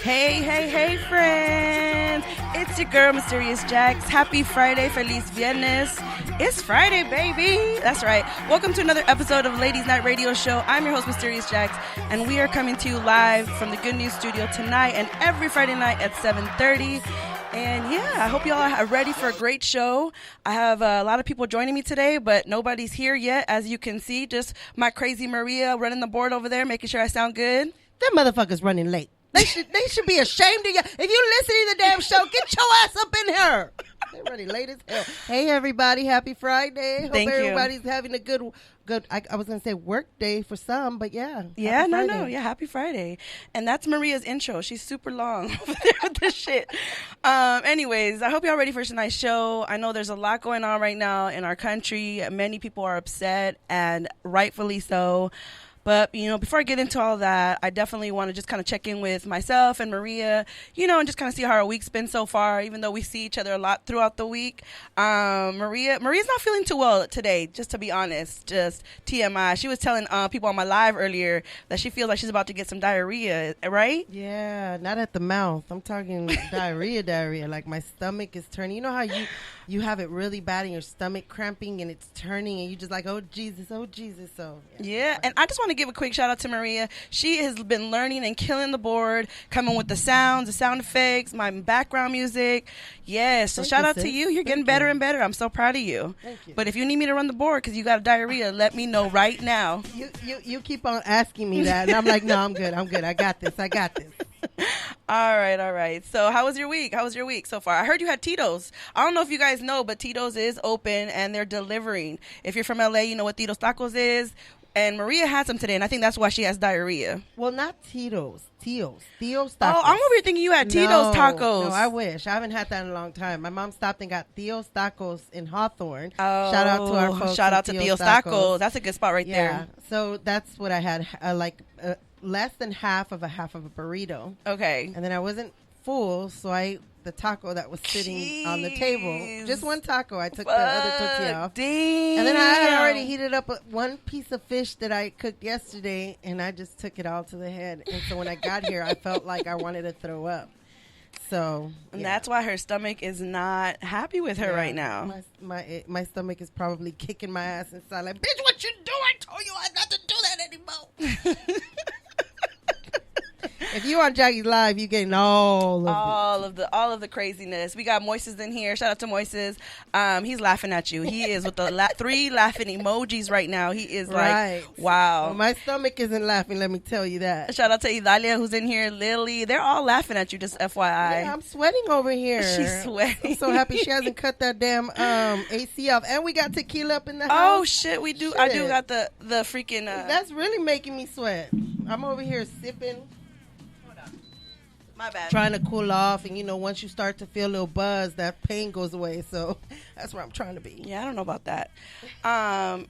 Hey, friends. It's your girl, Mysterious Jax. Happy Friday. Feliz Viernes. It's Friday, baby. That's right. Welcome to another episode of Ladies Night Radio Show. I'm your host, Mysterious Jax, and we are coming to you live from the Good News Studio tonight and every Friday night at 7:30. And yeah, I hope y'all are ready for a great show. I have a lot of people joining me today, but nobody's here yet, as you can see. Just my crazy Maria running the board over there, making sure I sound good. Them motherfuckers running late. They should be ashamed of you. If you listen to the damn show, get your ass up in here. They're running late as hell. Hey, everybody. Happy Friday. Hope Thank you. Everybody's having a good, I was going to say work day for some, but yeah. Yeah, no. Yeah, happy Friday. And that's Maria's intro. She's super long over there with this shit. Anyways, I hope y'all ready for tonight's show. I know there's a lot going on right now in our country. Many people are upset, and rightfully so. But, before I get into all that, I definitely want to just kind of check in with myself and Maria, and just kind of see how our week's been so far, even though we see each other a lot throughout the week. Maria's not feeling too well today, just to be honest, just TMI. She was telling people on my live earlier that she feels like she's about to get some diarrhea, right? Yeah, not at the mouth. I'm talking diarrhea. Like my stomach is turning. You know how you have it really bad and your stomach cramping and it's turning and you just like, oh, Jesus. So yeah. And I just want to give a quick shout out to Maria. She has been learning and killing the board, coming with the sounds, the sound effects, my background music. Yes. So shout out to you. You're getting better and better. I'm so proud of you. Thank you. But if you need me to run the board because you got a diarrhea, let me know right now. You keep on asking me that, and I'm like, no, I'm good. I got this. All right. So how was your week? How was your week so far? I heard you had Tito's. I don't know if you guys know, but Tito's is open and they're delivering. If you're from LA, you know what Tito's Tacos is. And Maria had some today, and I think that's why she has diarrhea. Well, not Tito's. Tito's Tacos. Oh, I'm over here thinking you had Tito's Tacos. No, I wish. I haven't had that in a long time. My mom stopped and got Tito's Tacos in Hawthorne. Oh, shout out to our folks. Shout out to Tito's Tacos. That's a good spot right there. So that's what I had, less than half of a burrito. Okay. And then I wasn't full, so I ate the taco that was sitting on the table. Just one taco. I took the other tortilla off. Damn. And then I had already heated up one piece of fish that I cooked yesterday, and I just took it all to the head. And so when I got here, I felt like I wanted to throw up. So, and that's why her stomach is not happy with her right now. My stomach is probably kicking my ass inside like, bitch, what you do? I told you I not to do that anymore. If you on Jackie's Live, you getting all of the craziness. We got Moises in here. Shout out to Moises. He's laughing at you. He is with the 3 laughing emojis right now. He is like, wow. Well, my stomach isn't laughing, let me tell you that. Shout out to Idalia who's in here. Lily. They're all laughing at you, just FYI. Yeah, I'm sweating over here. She's sweating. I'm so happy she hasn't cut that damn AC off. And we got tequila up in the house. Oh, shit, we do. Shit. I do got the freaking... That's really making me sweat. I'm over here sipping. My bad. Trying to cool off, and once you start to feel a little buzz, that pain goes away. So that's where I'm trying to be. Yeah, I don't know about that.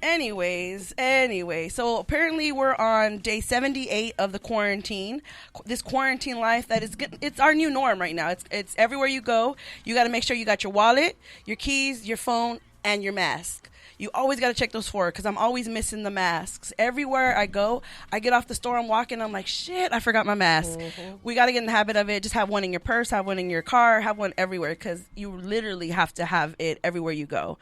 Anyway, so apparently we're on day 78 of the quarantine. This quarantine life that is good. It's our new norm right now. It's everywhere you go. You got to make sure you got your wallet, your keys, your phone, and your mask. You always got to check those 4 because I'm always missing the masks. Everywhere I go, I get off the store, I'm walking, I'm like, shit, I forgot my mask. Mm-hmm. We got to get in the habit of it. Just have one in your purse, have one in your car, have one everywhere because you literally have to have it everywhere you go.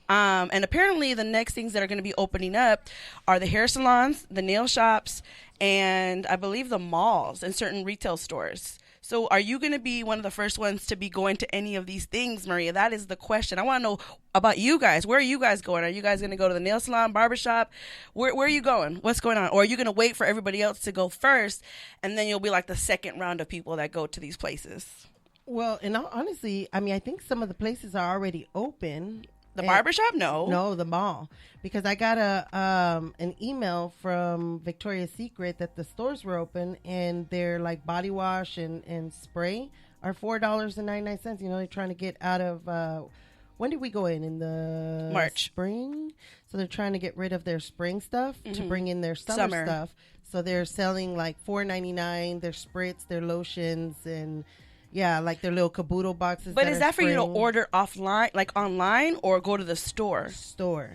And apparently the next things that are going to be opening up are the hair salons, the nail shops, and I believe the malls and certain retail stores. So are you going to be one of the first ones to be going to any of these things, Maria? That is the question. I want to know about you guys. Where are you guys going? Are you guys going to go to the nail salon, barbershop? Where are you going? What's going on? Or are you going to wait for everybody else to go first, and then you'll be like the second round of people that go to these places? Well, and honestly, I think some of the places are already open. The barbershop? No, the mall. Because I got an email from Victoria's Secret that the stores were open and their like body wash and spray are $4.99. They're trying to get out of. When did we go in the March spring? So they're trying to get rid of their spring stuff to bring in their summer stuff. So they're selling like $4.99 their spritz, their lotions, and. Yeah, like their little caboodle boxes. But is that for you to order offline, like online, or go to the store? Store.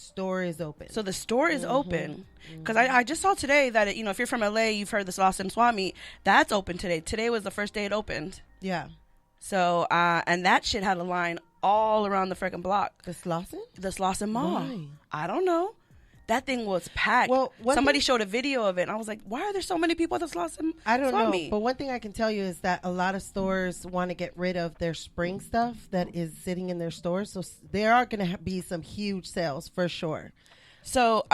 store is open. So the store is open. Because I just saw today that, if you're from LA, you've heard the Slauson Swap Meet. That's open today. Today was the first day it opened. Yeah. So, and that shit had a line all around the freaking block. The Slauson? The Slauson Mall. Why? I don't know. That thing was packed. Well, somebody showed a video of it, and I was like, why are there so many people at the Slauson? I don't Swap know. Meet? But one thing I can tell you is that a lot of stores want to get rid of their spring stuff that is sitting in their stores. So there are going to be some huge sales for sure. So,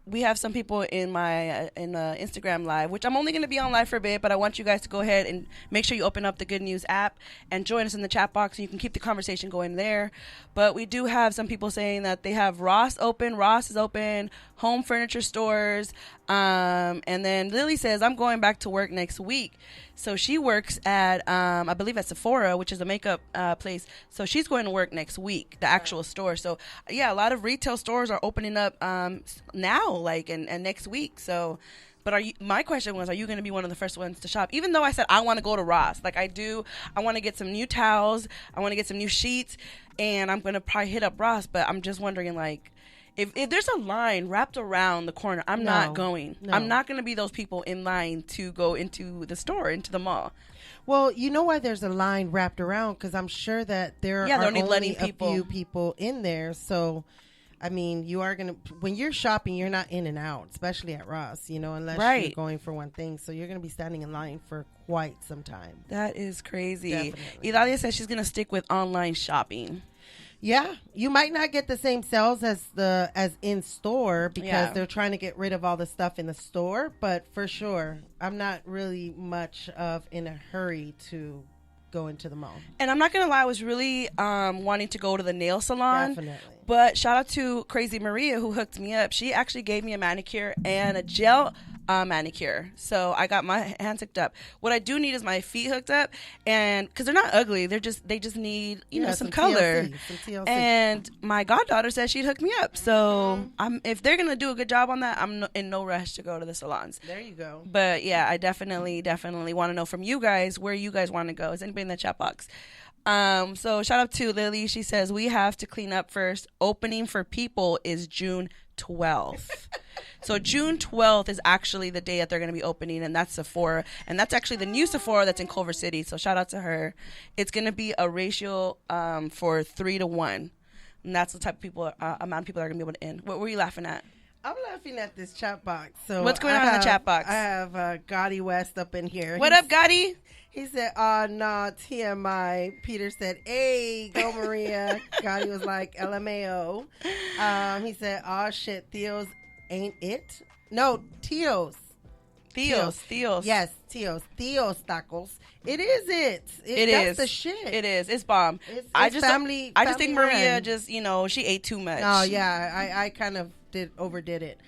we have some people in my Instagram live, which I'm only going to be on live for a bit, but I want you guys to go ahead and make sure you open up the Good News app and join us in the chat box, and you can keep the conversation going there. But we do have some people saying that they have Ross open. Ross is open, home furniture stores. And then Lily says, I'm going back to work next week. So she works at, I believe at Sephora, which is a makeup place. So she's going to work next week, the actual store. So, yeah, a lot of retail stores are opening up now, and next week. So, but my question was, are you going to be one of the first ones to shop? Even though I said I want to go to Ross. I want to get some new towels. I want to get some new sheets. And I'm going to probably hit up Ross. But I'm just wondering, if there's a line wrapped around the corner, I'm not going. No. I'm not going to be those people in line to go into the store, into the mall. Well, you know why there's a line wrapped around? Because I'm sure that there are only a few people in there. So, I mean, you are going to, when you're shopping, you're not in and out, especially at Ross, unless you're going for one thing. So you're going to be standing in line for quite some time. That is crazy. Definitely. Idalia says she's going to stick with online shopping. Yeah, you might not get the same sales as in store because they're trying to get rid of all the stuff in the store. But for sure, I'm not really much in a hurry to go into the mall. And I'm not gonna lie, I was really wanting to go to the nail salon. Definitely. But shout out to Crazy Maria who hooked me up. She actually gave me a manicure and a gel manicure. So I got my hands hooked up. What I do need is my feet hooked up, and because they're not ugly, they just need some color. TLC, some TLC. And my goddaughter said she'd hook me up. So if they're gonna do a good job on that, I'm in no rush to go to the salons. There you go. But yeah, I definitely want to know from you guys where you guys want to go. Is anybody in the chat box? So shout out to Lily. She says we have to clean up first. Opening for people is June 12th. So June 12th is actually the day that they're going to be opening, and that's Sephora, and that's actually the new Sephora that's in Culver City. So shout out to her. It's going to be a ratio for 3 to 1, and that's the type of people amount of people that are going to be able to in. What were you laughing at? I'm laughing at this chat box. So what's going on in the chat box? I have Gotti West up in here. What up, Gotti? He said, nah, TMI. Peter said, hey, go Maria. Gotti was like, LMAO. He said, shit, Theo's ain't it? No, Theo's. Theo's. Yes, Theo's tacos. It is it. That's the shit. It is. It's bomb. I just think Maria just, she ate too much. Oh, yeah. I kind of overdid it.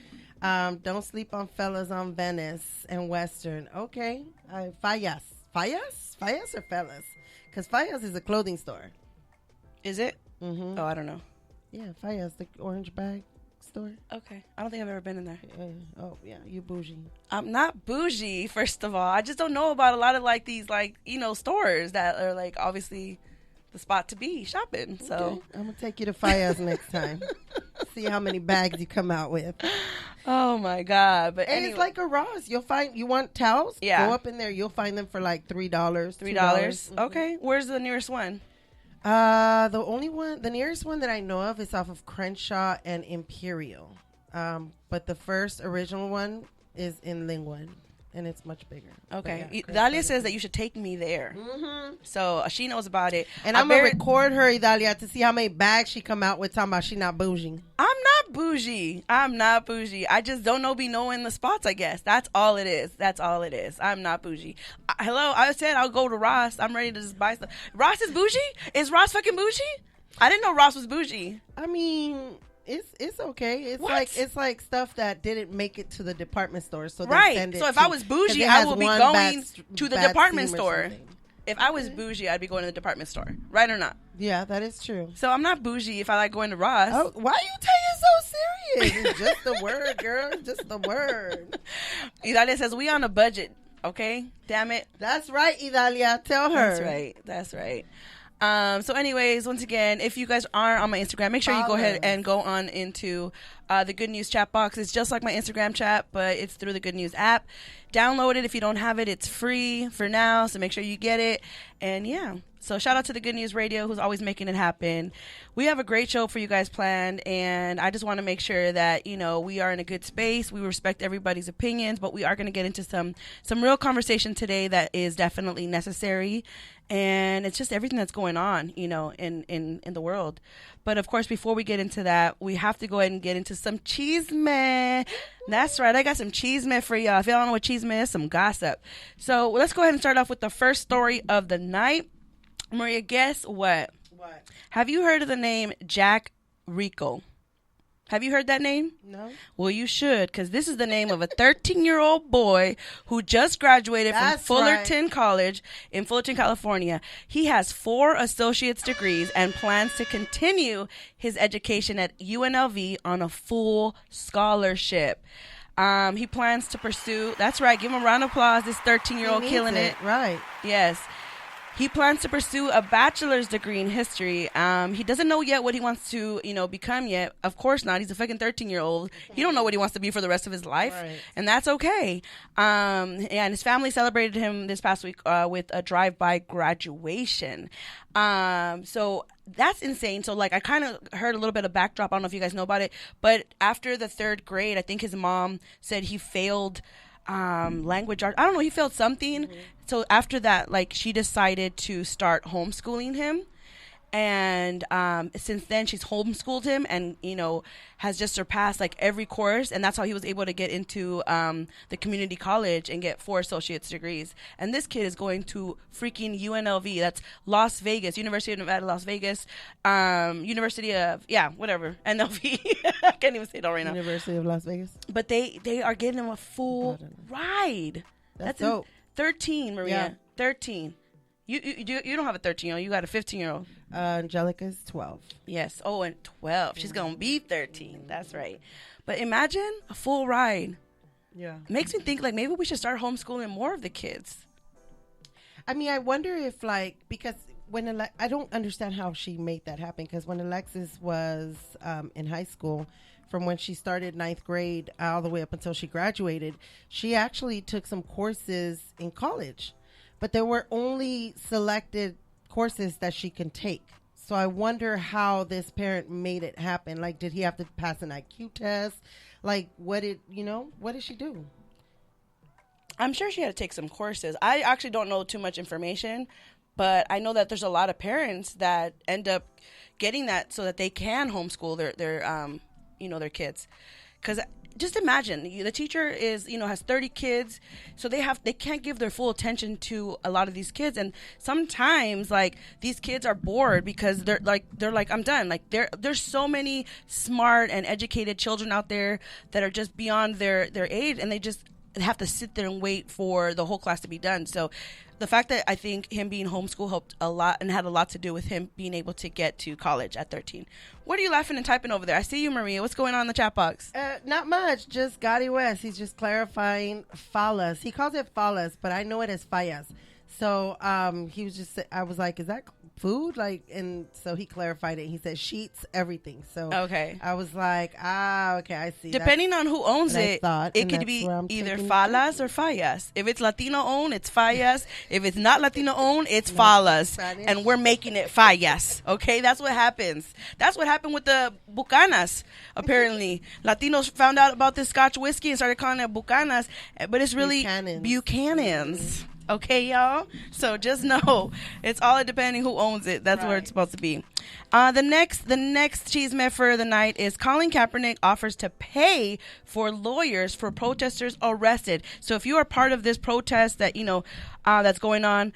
Don't sleep on fellas on Venice and Western. Okay. Fallas. Fallas or fellas? Because Fallas is a clothing store. Is it? Mm-hmm. Oh, I don't know. Yeah, Fallas, the orange bag store. Okay. I don't think I've ever been in there. Oh, yeah, you bougie. I'm not bougie, first of all. I just don't know about a lot of these stores that are obviously the spot to be shopping. So okay. I'm going to take you to Fallas next time. See how many bags you come out with. Oh my God. But anyway. It's like a Ross. You want towels? Yeah. Go up in there. You'll find them for $3. $3. Mm-hmm. Okay. Where's the nearest one? The nearest one that I know of is off of Crenshaw and Imperial. But the first original one is in Linwood. And it's much bigger. Okay. Yeah, Idalia says that you should take me there. Mm-hmm. So she knows about it. And I'm going to record her, Idalia, to see how many bags she come out with talking about she not bougie. I'm not bougie. I just don't be knowing the spots, I guess. That's all it is. I'm not bougie. Hello, I said I'll go to Ross. I'm ready to just buy stuff. Ross is bougie? Is Ross fucking bougie? I didn't know Ross was bougie. I mean... It's okay. It's like stuff that didn't make it to the department store. So right. So if I was bougie, I would be going to the department store. If I was bougie, I'd be going to the department store. Right or not? Yeah, that is true. So I'm not bougie if I like going to Ross. Oh, why are you taking it so serious? It's just the word, girl. Just the word. Idalia says we on a budget. Okay, damn it. That's right, Idalia. Tell her. That's right. So anyways, once again, if you guys are on my Instagram, make sure you go ahead and go on into the Good News chat box. It's just like my Instagram chat, but it's through the Good News app. Download it if you don't have it. It's free for now, so make sure you get it. And yeah, so shout out to the Good News Radio, who's always making it happen. We have a great show for you guys planned, and I just want to make sure that, you know, we are in a good space. We respect everybody's opinions, but we are going to get into some real conversation today that is definitely necessary. And it's just everything that's going on, you know, in the world. But of course, before we get into that, we have to go ahead and get into some chisme. That's right. I got some chisme for y'all. If y'all don't know what chisme is, some gossip. So let's go ahead and start off with the first story of the night. Maria, guess what? What? Have you heard of the name Jack Rico? Have you heard that name? No. Well, you should, because this is the name of a 13-year-old boy who just graduated from Fullerton College in Fullerton, California. He has 4 associate's degrees and plans to continue his education at UNLV on a full scholarship. He plans to pursue, that's right, give him a round of applause, this 13-year-old killing it. Right. Yes. He plans to pursue a bachelor's degree in history. He doesn't know yet what he wants to, you know, become yet. Of course not. He's a fucking 13-year-old. He don't know what he wants to be for the rest of his life, right. And that's okay. And his family celebrated him this past week with a drive-by graduation. So that's insane. So, like, I kind of heard a little bit of backdrop. I don't know if you guys know about it, but after the 3rd grade, I think his mom said he failed language art. I don't know. He failed something. Mm-hmm. So after that, like, she decided to start homeschooling him. And since then, she's homeschooled him and, you know, has just surpassed, like, every course. And that's how he was able to get into the community college and get 4 associate's degrees. And this kid is going to freaking UNLV. That's Las Vegas, University of Nevada, Las Vegas, University of, whatever, NLV. I can't even say it all right now. University of Las Vegas. But they are getting him a full ride. That's dope. 13, Maria. Yeah. 13. You don't have a 13-year-old. You got a 15-year-old. Angelica's 12. Yes. Oh, and 12. She's going to be 13. That's right. But imagine a full ride. Yeah. Makes me think, like, maybe we should start homeschooling more of the kids. I mean, I wonder if, like, because when I don't understand how she made that happen, because when Alexis was in high school, from when she started 9th grade all the way up until she graduated, she actually took some courses in college. But there were only selected courses that she can take. So I wonder how this parent made it happen. Like, did he have to pass an IQ test? Like, what did she do? I'm sure she had to take some courses. I actually don't know too much information, but I know that there's a lot of parents that end up getting that so that they can homeschool their kids. Because just imagine, the teacher has 30 kids, so they can't give their full attention to a lot of these kids. And sometimes, like, these kids are bored because they're like I'm done. Like, there's so many smart and educated children out there that are just beyond their age, and they just have to sit there and wait for the whole class to be done. So the fact that I think him being homeschooled helped a lot and had a lot to do with him being able to get to college at 13. What are you laughing and typing over there? I see you, Maria. What's going on in the chat box? Not much. Just Gotti West. He's just clarifying fallas. He calls it fallas, but I know it as fallas. So he was just, I was like, is that food? Like, and so he clarified it. He said sheets, everything. So okay, I was like, okay, I see. Depending on who owns it, it could be either fallas or fallas. If it's Latino owned, it's fallas. If it's not Latino owned, it's fallas. And we're making it fallas. Okay, that's what happens. That's what happened with the Bucanas. Apparently, Latinos found out about this Scotch whiskey and started calling it Bucanas, but it's really Buchanan's. Okay, y'all? So just know it's all depending who owns it. That's where it's supposed to be. The next chisme for the night is Colin Kaepernick offers to pay for lawyers for protesters arrested. So if you are part of this protest that, that's going on,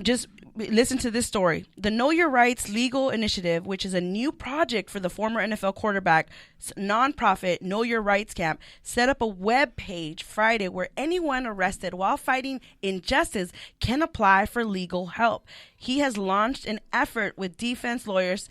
just listen to this story. The Know Your Rights Legal Initiative, which is a new project for the former NFL quarterback's nonprofit Know Your Rights Camp, set up a web page Friday where anyone arrested while fighting injustice can apply for legal help. He has launched an effort with defense lawyers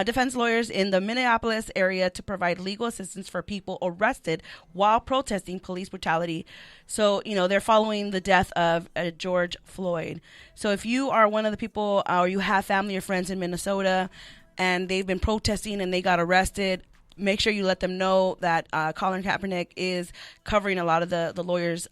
defense lawyers in the Minneapolis area to provide legal assistance for people arrested while protesting police brutality. So, they're following the death of George Floyd. So if you are one of the people or you have family or friends in Minnesota and they've been protesting and they got arrested, make sure you let them know that Colin Kaepernick is covering a lot of the lawyers'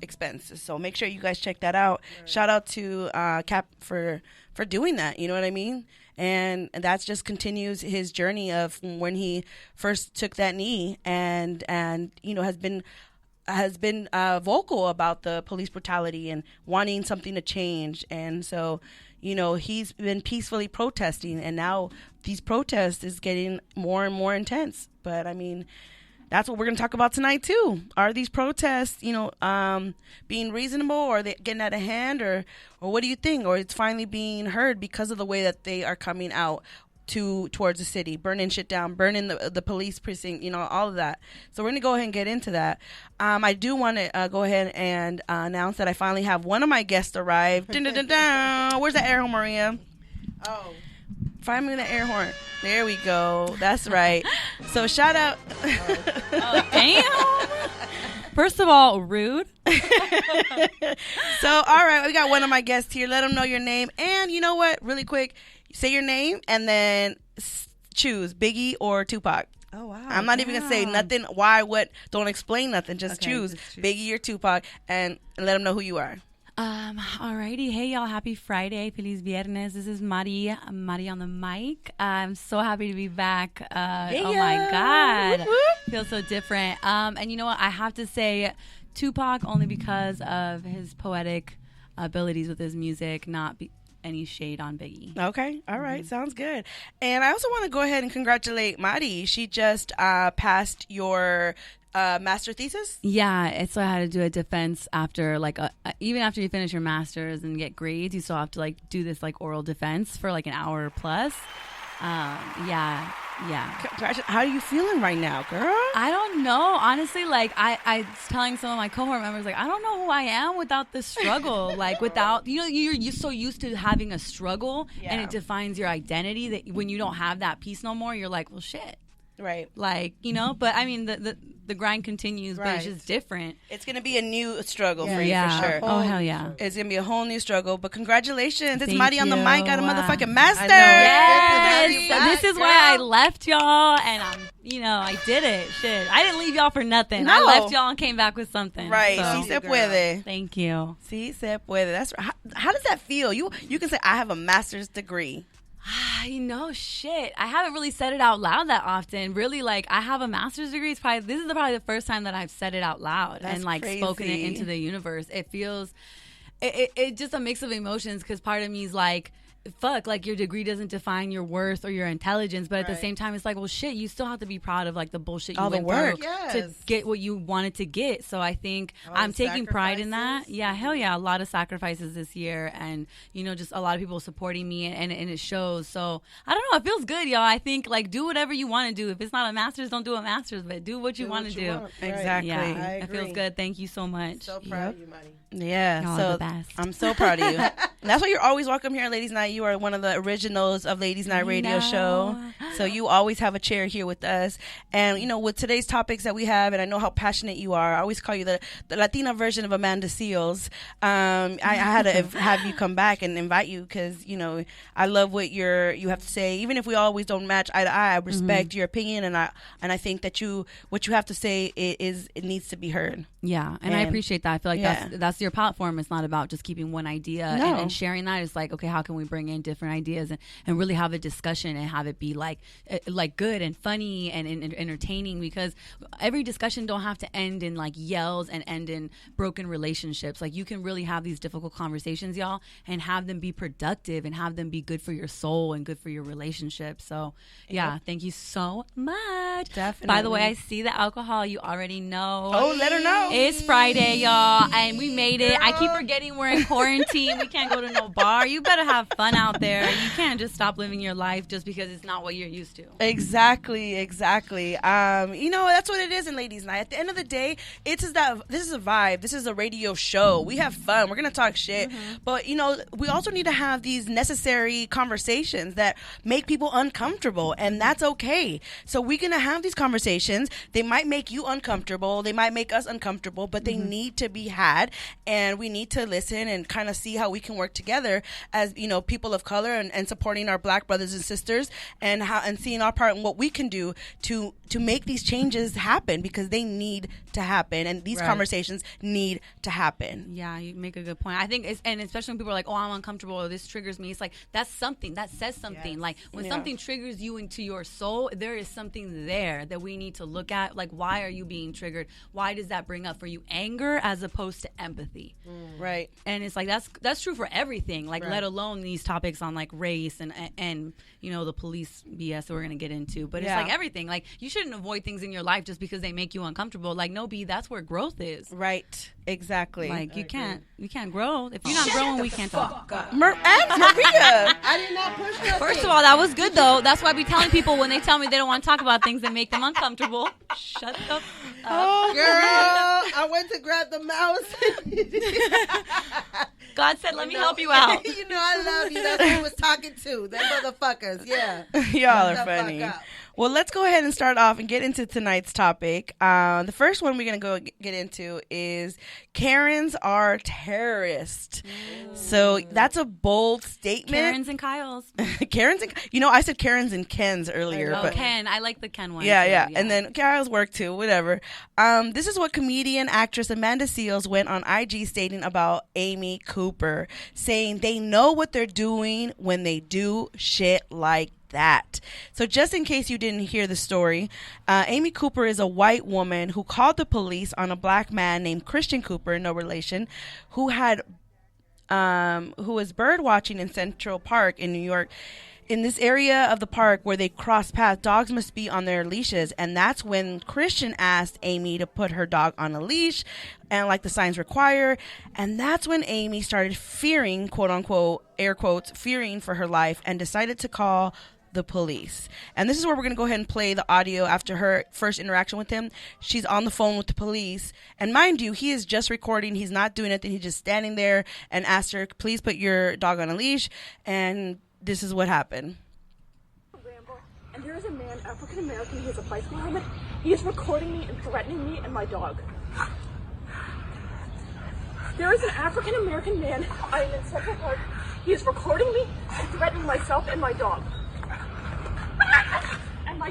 expenses. So make sure you guys check that out. Right. Shout out to Cap for doing that. You know what I mean? And that just continues his journey of when he first took that knee and has been vocal about the police brutality and wanting something to change. And so, he's been peacefully protesting, and now these protests is getting more and more intense. But I mean, that's what we're going to talk about tonight too. Are these protests, being reasonable, or are they getting out of hand, or what do you think? Or it's finally being heard because of the way that they are coming out towards the city, burning shit down, burning the police precinct, all of that. So we're going to go ahead and get into that. I do want to go ahead and announce that I finally have one of my guests arrived. Dun, dun, dun, dun. Where's the air horn, Maria? Oh. Find me the air horn. There we go. That's right. So shout out. Oh, damn. First of all, rude. So, all right, we got one of my guests here. Let them know your name. And you know what? Really quick, say your name and then choose Biggie or Tupac. Oh, wow. I'm not even going to say nothing. Why, what. Don't explain nothing. Just choose Biggie or Tupac and let them know who you are. Alrighty. Hey, y'all. Happy Friday. Feliz Viernes. This is Mari on the mic. I'm so happy to be back. Oh, my God. Whoop, whoop. Feels so different. And you know what? I have to say Tupac only because of his poetic abilities with his music, not any shade on Biggie. Okay. All right. Sounds good. And I also want to go ahead and congratulate Mari. She just passed your master thesis? Yeah, so I had to do a defense after, even after you finish your master's and get grades, you still have to, do this, oral defense for, an hour plus. Yeah. How are you feeling right now, girl? I don't know. Honestly, I was telling some of my cohort members, I don't know who I am without the struggle. Without, you're so used to having a struggle, and it defines your identity that when you don't have that piece no more, you're like, well, shit. Right. But I mean, the grind continues, but it's just different. It's going to be a new struggle for you, for sure. Oh, hell yeah. It's going to be a whole new struggle, but congratulations. It's Thank Mari on the you. mic, got a motherfucking master. Yes. This is why I left y'all, and I did it. Shit. I didn't leave y'all for nothing. No. I left y'all and came back with something. Right. So. Sí se puede. Thank you. Sí se puede. That's right. How does that feel? You can say, I have a master's degree. Shit. I haven't really said it out loud that often. Really, I have a master's degree. This is probably the first time that I've said it out loud. That's and crazy. Spoken it into the universe. It feels, it's just a mix of emotions because part of me is fuck, your degree doesn't define your worth or your intelligence, but at the same time, it's well, shit, you still have to be proud of the bullshit you went through to get what you wanted to get. So I think I'm taking pride in that. Yeah, hell yeah, a lot of sacrifices this year, and just a lot of people supporting me, and it shows. So I don't know, it feels good, y'all. I think do whatever you want to do. If it's not a master's, don't do a master's, but do what you want to do. Exactly. Yeah, it feels good. Thank you so much. So proud of you, Mari. Yeah, y'all so are the best. I'm so proud of you. And that's why you're always welcome here at Ladies Night. You are one of the originals of Ladies Night Radio Show. So you always have a chair here with us. And, with today's topics that we have, and I know how passionate you are, I always call you the Latina version of Amanda Seals. I had to have you come back and invite you because, I love what you have to say. Even if we always don't match eye to eye, I respect your opinion, and I think that what you have to say it needs to be heard. Yeah, and I appreciate that. I feel like that's your platform. It's not about just keeping one idea and sharing that. It's okay, how can we bring in different ideas and really have a discussion and have it be good and funny and entertaining, because every discussion don't have to end in yells and end in broken relationships. You can really have these difficult conversations, y'all, and have them be productive and have them be good for your soul and good for your relationship. So thank you so much. Definitely. By the way, I see the alcohol. You already know. Oh, let her know. It's Friday, y'all, and we made it. I keep forgetting we're in quarantine. We can't go to no bar. You better have fun. fun out there. You can't just stop living your life just because it's not what you're used to. Exactly. That's what it is in Ladies Night. At the end of the day, this is a vibe. This is a radio show. We have fun. We're gonna talk shit, but we also need to have these necessary conversations that make people uncomfortable, and that's okay. So we're gonna have these conversations. They might make you uncomfortable. They might make us uncomfortable, but they need to be had, and we need to listen and kind of see how we can work together as people of color, and supporting our Black brothers and sisters, and seeing our part in what we can do to make these changes happen, because they need to happen, and these conversations need to happen. Yeah, you make a good point. I think and especially when people are like, oh, I'm uncomfortable, or this triggers me, it's like that's something that says something. Yes. Like when something triggers you into your soul, there is something there that we need to look at. Like, why are you being triggered? Why does that bring up for you anger as opposed to empathy? Right. And it's like that's true for everything, like let alone these topics on like race and the police BS that we're gonna get into. But it's like everything. Like, you shouldn't avoid things in your life just because they make you uncomfortable. Like, no, that's where growth is. Right. Exactly. Like, you can't grow if you're not growing. We can't talk. Maria. I did not push her. First of all, that was good though. That's why I be telling people when they tell me they don't want to talk about things that make them uncomfortable. Shut the fuck up. Oh, girl, I went to grab the mouse. God said, let me help you out. I love you. That's who I was talking to. Them motherfuckers. Yeah. Y'all are funny. Well, let's go ahead and start off and get into tonight's topic. The first one we're going to go get into is Karens are terrorists. So that's a bold statement. Karens and Kyles. Karens and, I said Karens and Kens earlier. Oh, but Ken. I like the Ken one. Yeah. And then Kyles work too, whatever. This is what comedian actress Amanda Seales went on IG stating about Amy Cooper, saying they know what they're doing when they do shit like that. So just in case you didn't hear the story, Amy Cooper is a white woman who called the police on a black man named Christian Cooper, no relation, who was bird watching in Central Park in New York. In this area of the park where they cross paths, dogs must be on their leashes, and that's when Christian asked Amy to put her dog on a leash, and like the signs require, and that's when Amy started fearing, quote unquote, air quotes, fearing for her life, and decided to call the police. And this is where we're going to go ahead and play the audio after her first interaction with him. She's on the phone with the police, and mind you, he is just recording. He's not doing anything. He's just standing there and asked her, please put your dog on a leash, and this is what happened. And there is a man, African American, he has a bicycle helmet. He is recording me and threatening me and my dog. There is an African American man. I am in Central Park. He is recording me and threatening myself and my dog. And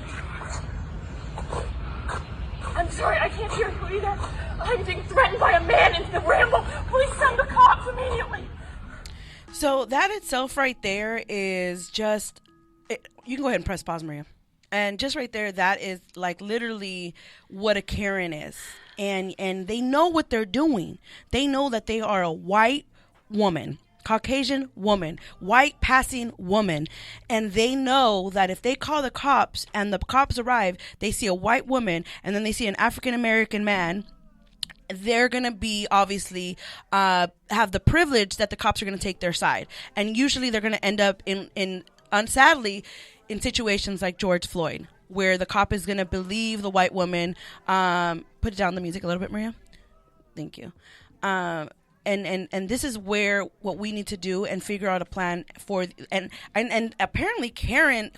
I'm sorry, I can't hear you either. I'm being threatened by a man in the Ramble. Please send the cops immediately. So that itself right there is just, you can go ahead and press pause, Maria. And just right there, that is like literally what a Karen is. And they know what they're doing. They know that they are a white woman, Caucasian woman, white passing woman. And they know that if they call the cops and the cops arrive, they see a white woman and then they see an African American man, they're going to be obviously have the privilege that the cops are going to take their side. And usually they're going to end up sadly, in situations like George Floyd, where the cop is going to believe the white woman. Put down the music a little bit, Maria. Thank you. And this is where what we need to do and figure out a plan for, and apparently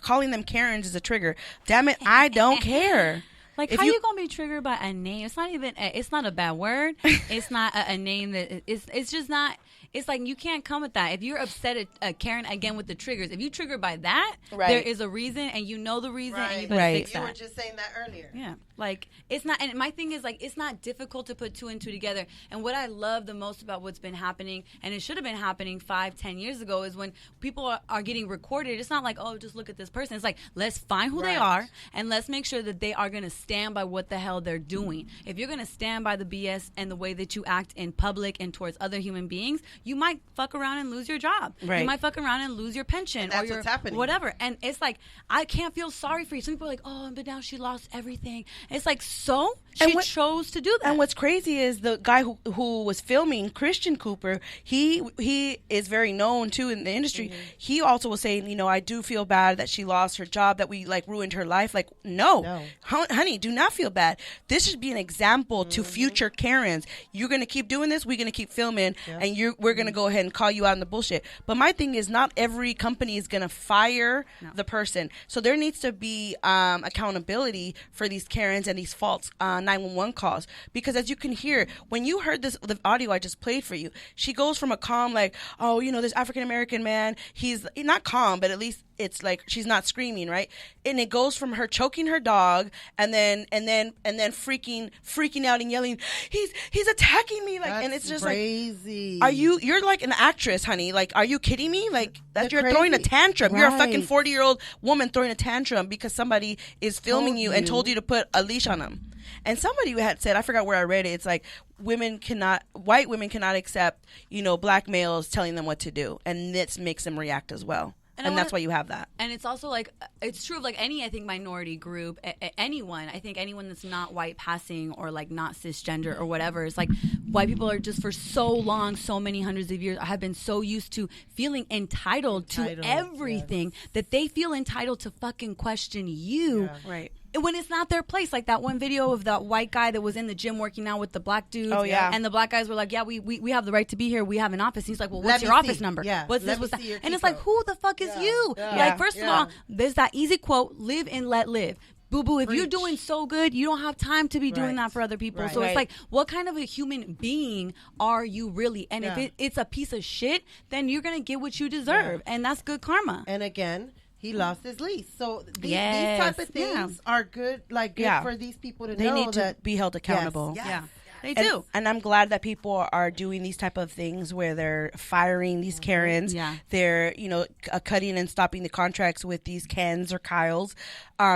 calling them Karens is a trigger. Damn it, I don't care. Like, how you gonna be triggered by a name? It's not even. It's not a bad word. It's not a name that. It's just not. It's like you can't come with that. If you're upset at Karen again with the triggers, if you trigger by that, there is a reason, and you know the reason, and you better fix that. You were just saying that earlier. Yeah, like it's not. And my thing is like it's not difficult to put two and two together. And what I love the most about what's been happening, and it should have been happening 5-10 years ago, is when people are getting recorded. It's not like, oh, just look at this person. It's like, let's find who they are, and let's make sure that they are going to stand by what the hell they're doing. If you're going to stand by the BS and the way that you act in public and towards other human beings, you might fuck around and lose your job. Right. You might fuck around and lose your pension. And that's or your what's happening. whatever. And it's like, I can't feel sorry for you. Some people are like, oh, but now she lost everything. It's like, so? And She chose to do that. And what's crazy is the guy who was filming, Christian Cooper, he is very known too in the industry. Mm-hmm. He also was saying, you know, I do feel bad that she lost her job, that we like ruined her life. Like, no. Honey, do not feel bad. This should be an example to future Karens. You're gonna keep doing this. We're gonna keep filming, and we're gonna go ahead and call you out on the bullshit. But my thing is, not every company is gonna fire the person. So there needs to be accountability for these Karens and these false 911 calls, because as you can hear, when you heard the audio I just played for you, she goes from a calm, like, oh, you know, this African American man, he's not calm, but at least it's like she's not screaming, right? And it goes from her choking her dog and then freaking out and yelling, he's attacking me, like, and it's just crazy. like, you're like an actress, honey, like, are you kidding me? Like, that you're crazy. throwing a tantrum. You're a fucking Right. 40-year-old woman throwing a tantrum because somebody is filming Told you and you. told you to put a leash on them. And somebody had said, I forgot where I read it, it's like white women cannot accept, you know, black males telling them what to do, and this makes them react as well. And that's why you have that. And it's also like, it's true of like any, I think, minority group, anyone, I think anyone that's not white passing or like not cisgender or whatever. It's like white people are just for so long, so many hundreds of years, have been so used to feeling entitled to everything that they feel entitled to fucking question you. Right. When it's not their place. Like that one video of that white guy that was in the gym working out with the black dudes. Oh, yeah. And the black guys were like, yeah, we have the right to be here. We have an office. And he's like, well, what's Let your me office see. number? Yeah. What's Let this? me What's that? see your And it's key like, code. who the fuck is you? Yeah. Like, first of Yeah. all, there's that easy quote, live and let live. Boo boo, if you're Preach. doing so good, you don't have time to be doing Right. that for other people. Right. So Right. it's like, what kind of a human being are you really? And Yeah. if it's a piece of shit, then you're going to get what you deserve. And that's good karma. And again, he lost his lease. So these Yes. type of things are good, like good Yeah. for these people to They know need to that be held accountable. Yes. Yeah. They And, do. and I'm glad that people are doing these type of things where they're firing these Karens. Yeah. They're, you know, cutting and stopping the contracts with these Kens or Kyles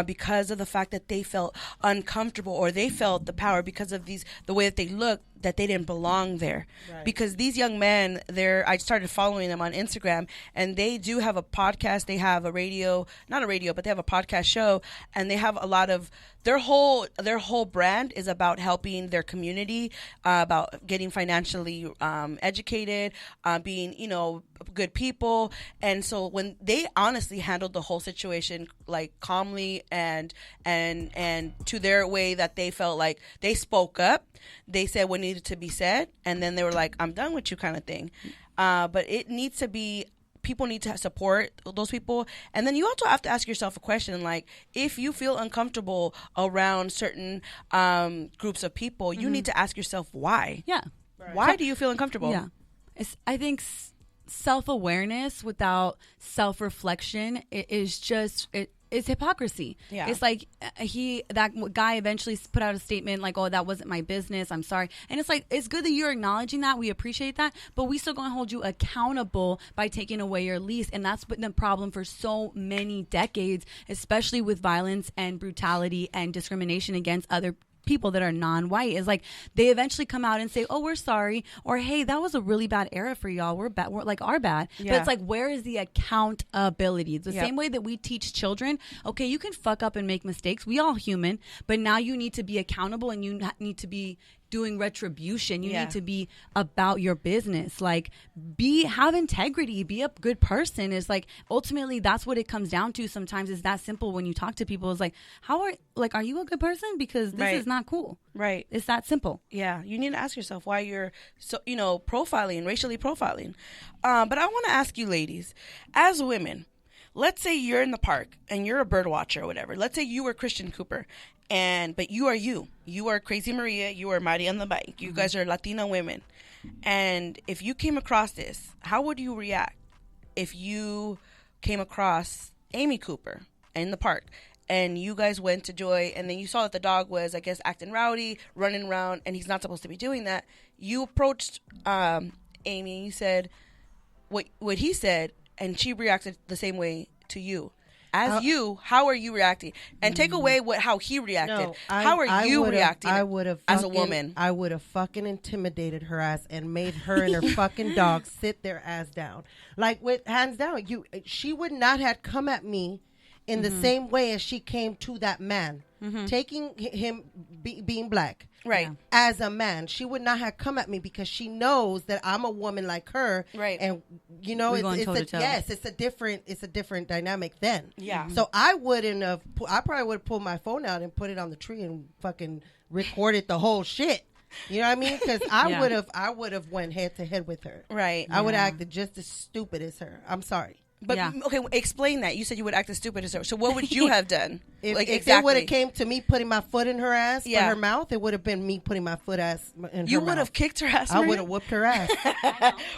because of the fact that they felt uncomfortable, or they felt the power because of the way that they look, that they didn't belong there. Right. Because these young men, I started following them on Instagram, and they do have a podcast. They have a radio, not a radio, but they have a podcast show, and they have a lot of their whole brand is about helping their community, about getting financially educated, being, you know, good people. And so when they honestly handled the whole situation like calmly and to their way that they felt like they spoke up, they said what needed to be said, and then they were like, I'm done with you, kind of thing. But it needs to be, people need to support those people. And then you also have to ask yourself a question, like, if you feel uncomfortable around certain groups of people, you need to ask yourself why. Yeah. Why do you feel uncomfortable? Yeah. I think self-awareness without self-reflection is just it's hypocrisy. Yeah. It's like that guy eventually put out a statement like, oh, that wasn't my business, I'm sorry. And it's like, it's good that you're acknowledging that, we appreciate that, but we still gonna hold you accountable by taking away your lease. And that's been the problem for so many decades, especially with violence and brutality and discrimination against other people that are non-white. Is like they eventually come out and say, oh, we're sorry, or hey, that was a really bad era for y'all, we're like our bad. Yeah. But it's like, where is the accountability? The Yep. same way that we teach children, okay, you can fuck up and make mistakes, we all human, but now you need to be accountable, and you need to be doing retribution. You Yeah. need to be about your business. Like, have integrity, be a good person. Is like, ultimately that's what it comes down to. Sometimes it's that simple. When you talk to people, it's like, are you a good person? Because this Right. is not cool. Right. It's that simple. Yeah, you need to ask yourself why you're so, you know, profiling, racially profiling. But I want to ask you, ladies, as women, let's say you're in the park and you're a bird watcher or whatever. Let's say you were Christian Cooper, but you are you are Crazy Maria, you are Mari on the bike. You guys are Latina women, and if you came across this, how would you react if you came across Amy Cooper in the park? And you guys went to Joy, and then you saw that the dog was, I guess, acting rowdy, running around, and he's not supposed to be doing that. You approached Amy, you said what he said, and she reacted the same way to you. As you, how are you reacting? And take away how he reacted. How are you reacting I would have as a woman? I would have fucking intimidated her ass and made her and her fucking dog sit their ass down. Like, with hands down, she would not have come at me in the same way as she came to that man, taking him being black. Right. As a man, she would not have come at me because she knows that I'm a woman like her. Right. And you know, it's a different dynamic then. Yeah. So I wouldn't have. I probably would have pulled my phone out and put it on the tree and fucking recorded the whole shit. You know what I mean? Because I would have went head to head with her. Right. I would have acted just as stupid as her. I'm sorry. But okay, explain that. You said you would act as stupid as her. So what would you have done? If they would have came to me putting my foot in her ass for her mouth, it would have been me putting my foot in her mouth. You would have kicked her ass. I would have whooped her ass.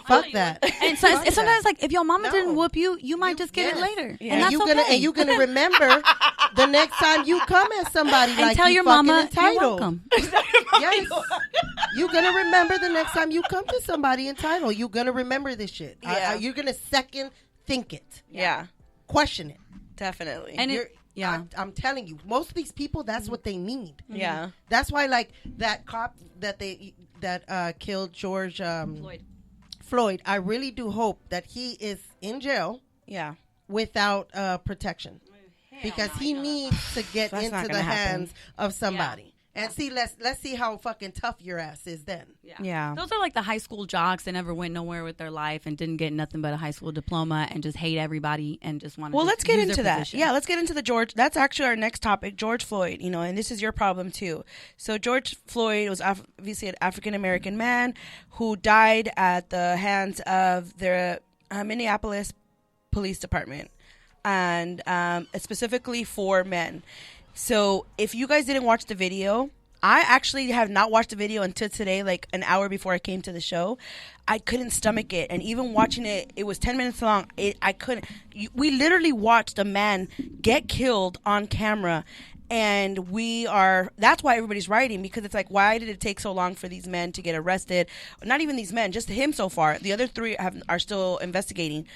Fuck that. And so it's sometimes like if your mama didn't whoop you, you might just get it later. Yeah. And you're gonna remember the next time you come at somebody and tell your mama entitled. You're welcome. Yes. You're gonna remember the next time you come to somebody entitled. You're gonna remember this shit. Yeah. You're gonna second think it. Yeah. Question it. Definitely. And I'm telling you, most of these people, that's what they need. Yeah. That's why, like, that cop that killed George Floyd, I really do hope that he is in jail. Yeah. Without protection. Because he needs to get into the hands of somebody. And see, let's see how fucking tough your ass is then. Yeah. Those are like the high school jocks that never went nowhere with their life and didn't get nothing but a high school diploma and just hate everybody and just want to. Well, let's get into that. Position. Yeah, let's get into the George. That's actually our next topic, George Floyd. You know, and this is your problem too. So George Floyd was obviously an African American man who died at the hands of the Minneapolis Police Department, and specifically 4 men. So if you guys didn't watch the video, I actually have not watched the video until today, like an hour before I came to the show. I couldn't stomach it. And even watching it, it was 10 minutes long. I couldn't. We literally watched a man get killed on camera. And that's why everybody's writing, because it's like, why did it take so long for these men to get arrested? Not even these men, just him so far. The other 3 are still investigating.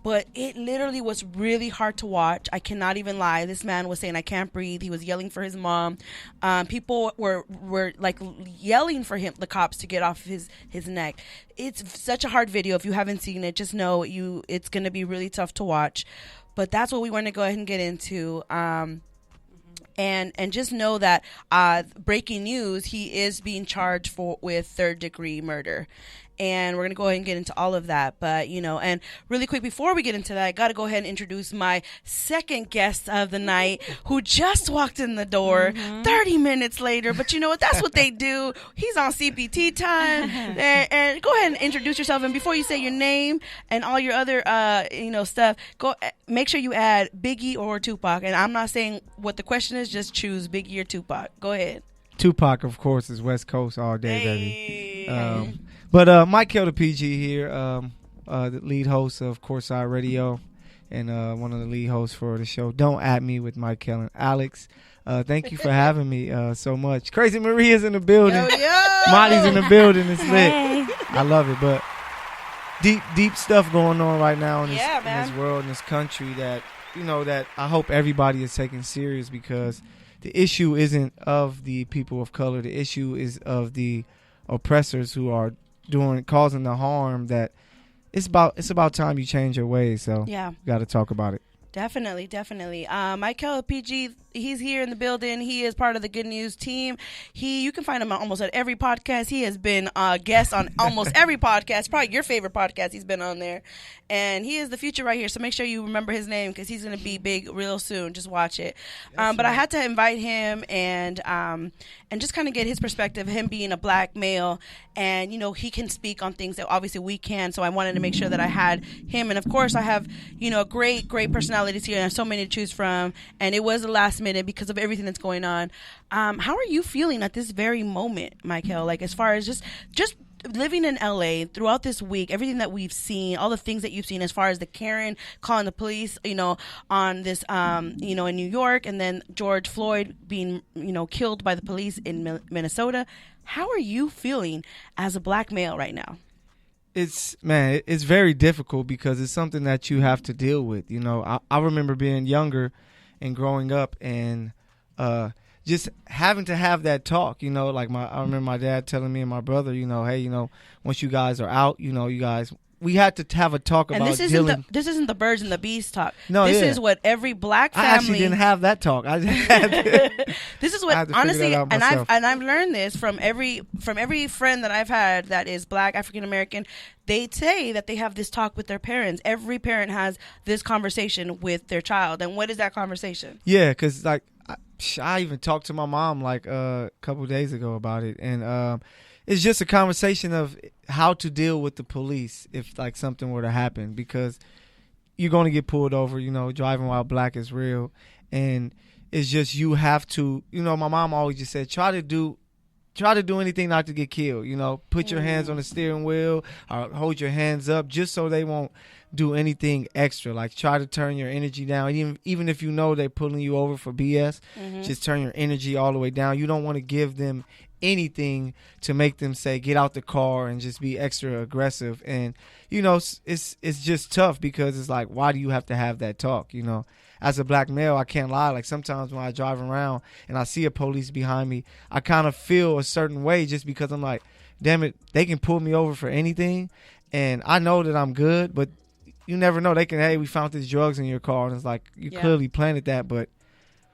But it literally was really hard to watch. I cannot even lie. This man was saying, I can't breathe. He was yelling for his mom. People were like yelling for him, the cops, to get off his neck. It's such a hard video. If you haven't seen it, just know it's going to be really tough to watch. But that's what we want to go ahead and get into. And just know that breaking news, he is being charged with 3rd-degree murder. And we're going to go ahead and get into all of that. But, you know, and really quick, before we get into that, I got to go ahead and introduce my second guest of the night, who just walked in the door 30 minutes later. But you know what? That's what they do. He's on CPT time. And go ahead and introduce yourself. And before you say your name and all your other, stuff, make sure you add Biggie or Tupac. And I'm not saying what the question is. Just choose Biggie or Tupac. Go ahead. Tupac, of course, is West Coast all day, baby. But Mike Kelder PG here, the lead host of Courtside Radio and one of the lead hosts for the show Don't At Me with Mike Kelder and Alex. Thank you for having me so much. Crazy Maria's in the building. Molly's in the building. It's lit. I love it. But deep stuff going on right now in this world, in this country that I hope everybody is taking serious, because the issue isn't of the people of color. The issue is of the oppressors who are causing the harm. That it's about time you change your ways. So got to talk about it. Definitely. Mike Kelder PG, he's here in the building. He is part of the Good News team. You can find him almost at every podcast. He has been a guest on almost every podcast. Probably your favorite podcast. He's been on there. And he is the future right here. So make sure you remember his name, because he's going to be big real soon. Just watch it. But I had to invite him and just kind of get his perspective, him being a black male. And, he can speak on things that obviously we can. So I wanted to make sure that I had him. And, of course, I have, great personalities here. And I have so many to choose from. And it was the last minute because of everything that's going on. How are you feeling at this very moment, Michael? Like, as far as just living in LA throughout this week, everything that we've seen, all the things that you've seen, as far as the Karen calling the police, on this, in New York, and then George Floyd being, killed by the police in Minnesota. How are you feeling as a black male right now? it's very difficult because it's something that you have to deal with. You know, I remember being younger and growing up and just having to have that talk. You know, like I remember my dad telling me and my brother, you know, hey, you know, once you guys are out, you know, we had to have a talk and about dealing. This isn't the birds and the bees talk. No, this yeah. is what every black family. I actually didn't have that talk. I just had to, this is I what had to figure honestly, that out and myself. I've learned this from every friend that I've had that is black, African American. They say that they have this talk with their parents. Every parent has this conversation with their child. And what is that conversation? Yeah, because like I even talked to my mom like a couple days ago about it, and it's just a conversation of how to deal with the police if like something were to happen, because you're going to get pulled over. You know, driving while black is real, and it's just you have to. You know, my mom always just said try to do anything not to get killed. You know, put your hands on the steering wheel or hold your hands up just so they won't do anything extra. Like try to turn your energy down. Even if you know they're pulling you over for BS, just turn your energy all the way down. You don't want to give them anything to make them say get out the car and just be extra aggressive. And you know, it's just tough because it's like, why do you have to have that talk? You know, as a black male, I can't lie, like sometimes when I drive around and I see a police behind me, I kind of feel a certain way just because I'm like, damn it, they can pull me over for anything and I know that I'm good, but you never know. They can, hey, we found these drugs in your car, and it's like you clearly planted that, but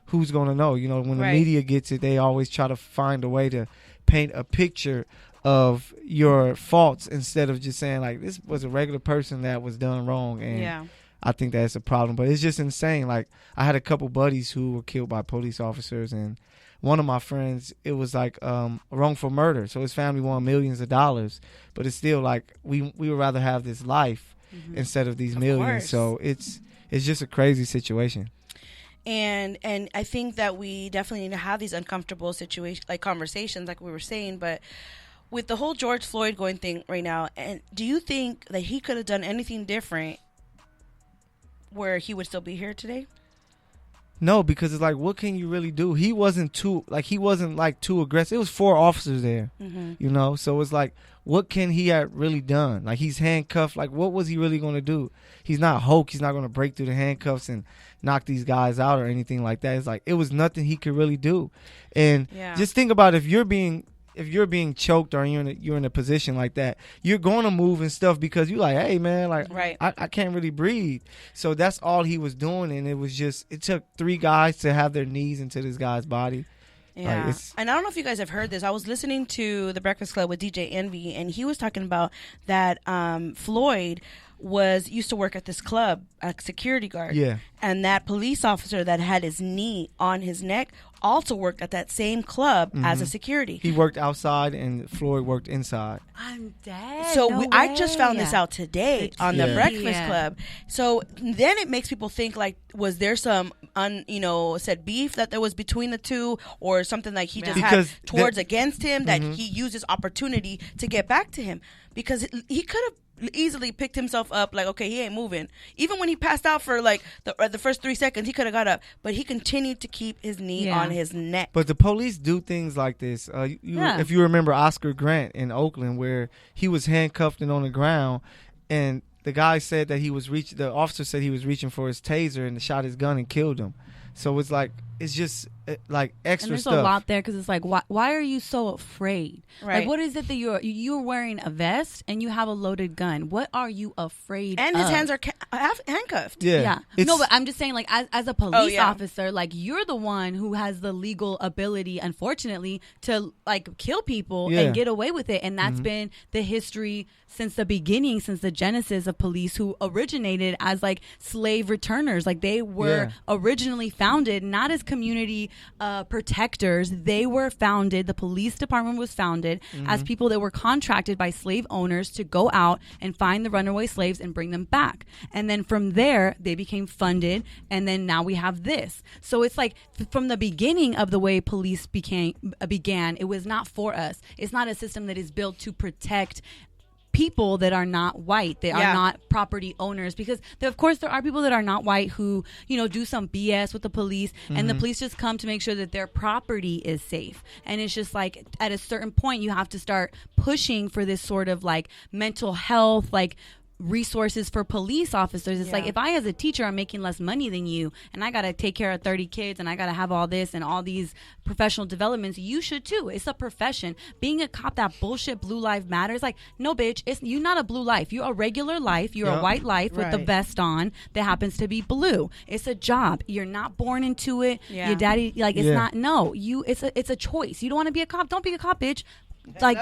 who's going to know? You know, when the media gets it, they always try to find a way to paint a picture of your faults instead of just saying, like, this was a regular person that was done wrong. And I think that's a problem. But it's just insane. Like, I had a couple buddies who were killed by police officers, and one of my friends, it was like wrongful murder. So his family won millions of dollars. But it's still like we would rather have this life instead of these millions. So it's just a crazy situation. And I think that we definitely need to have these uncomfortable conversations, like we were saying. But with the whole George Floyd going thing right now, and do you think that he could have done anything different where he would still be here today? No, because it's like, what can you really do? He wasn't too aggressive. It was 4 officers there, you know? So it's like, what can he have really done? Like, he's handcuffed. Like, what was he really going to do? He's not Hulk. He's not going to break through the handcuffs and knock these guys out or anything like that. It's like, it was nothing he could really do. And just think about if you're being choked or you're in a position like that, you're going to move and stuff because you're like, hey, man, like, I can't really breathe. So that's all he was doing, and it took 3 guys to have their knees into this guy's body. Yeah. Like, and I don't know if you guys have heard this. I was listening to The Breakfast Club with DJ Envy, and he was talking about that Floyd used to work at this club, a security guard. Yeah. And that police officer that had his knee on his neck also worked at that same club as a security. He worked outside and Floyd worked inside. I'm dead. So I just found this out today on The Breakfast Club. So then it makes people think, like, was there some said beef that there was between the two, or something like he just had towards against him that he used his opportunity to get back to him, because he could have easily picked himself up, like, okay, he ain't moving. Even when he passed out for like the first 3 seconds, he could have got up, but he continued to keep his knee on his neck. But the police do things like this. If you remember Oscar Grant in Oakland, where he was handcuffed and on the ground, and the guy said that the officer said he was reaching for his taser and shot his gun and killed him. So it's like, it's just like extra and there's stuff. a lot there, because it's like, why are you so afraid? Right. Like, what is it that you're wearing a vest and you have a loaded gun? What are you afraid and of? his hands are handcuffed. Yeah. No, but I'm just saying, like, as a police officer, like, you're the one who has the legal ability, unfortunately, to like kill people and get away with it. And that's been the history since the beginning, since the genesis of police, who originated as like slave returners. Like, they were originally founded not as community protectors. They were founded, the police department was founded as people that were contracted by slave owners to go out and find the runaway slaves and bring them back. And then from there, they became funded, and then now we have this. So it's like, from the beginning of the way police began, it was not for us. It's not a system that is built to protect people that are not white, they Yeah. are not property owners, because of course there are people that are not white who, you know, do some BS with the police, and the police just come to make sure that their property is safe. And it's just like at a certain point you have to start pushing for this sort of like mental health, like resources for police officers. It's like, if I as a teacher am making less money than you and I gotta take care of 30 kids and I gotta have all this and all these professional developments, you should too. It's a profession. Being a cop, that bullshit blue life matters, like, no bitch, you're not a blue life, you're a regular life, you're a white life with the vest on that happens to be blue. It's a job. You're not born into it. Your daddy, like, it's not, no, it's a choice. You don't want to be a cop, don't be a cop, bitch. Like,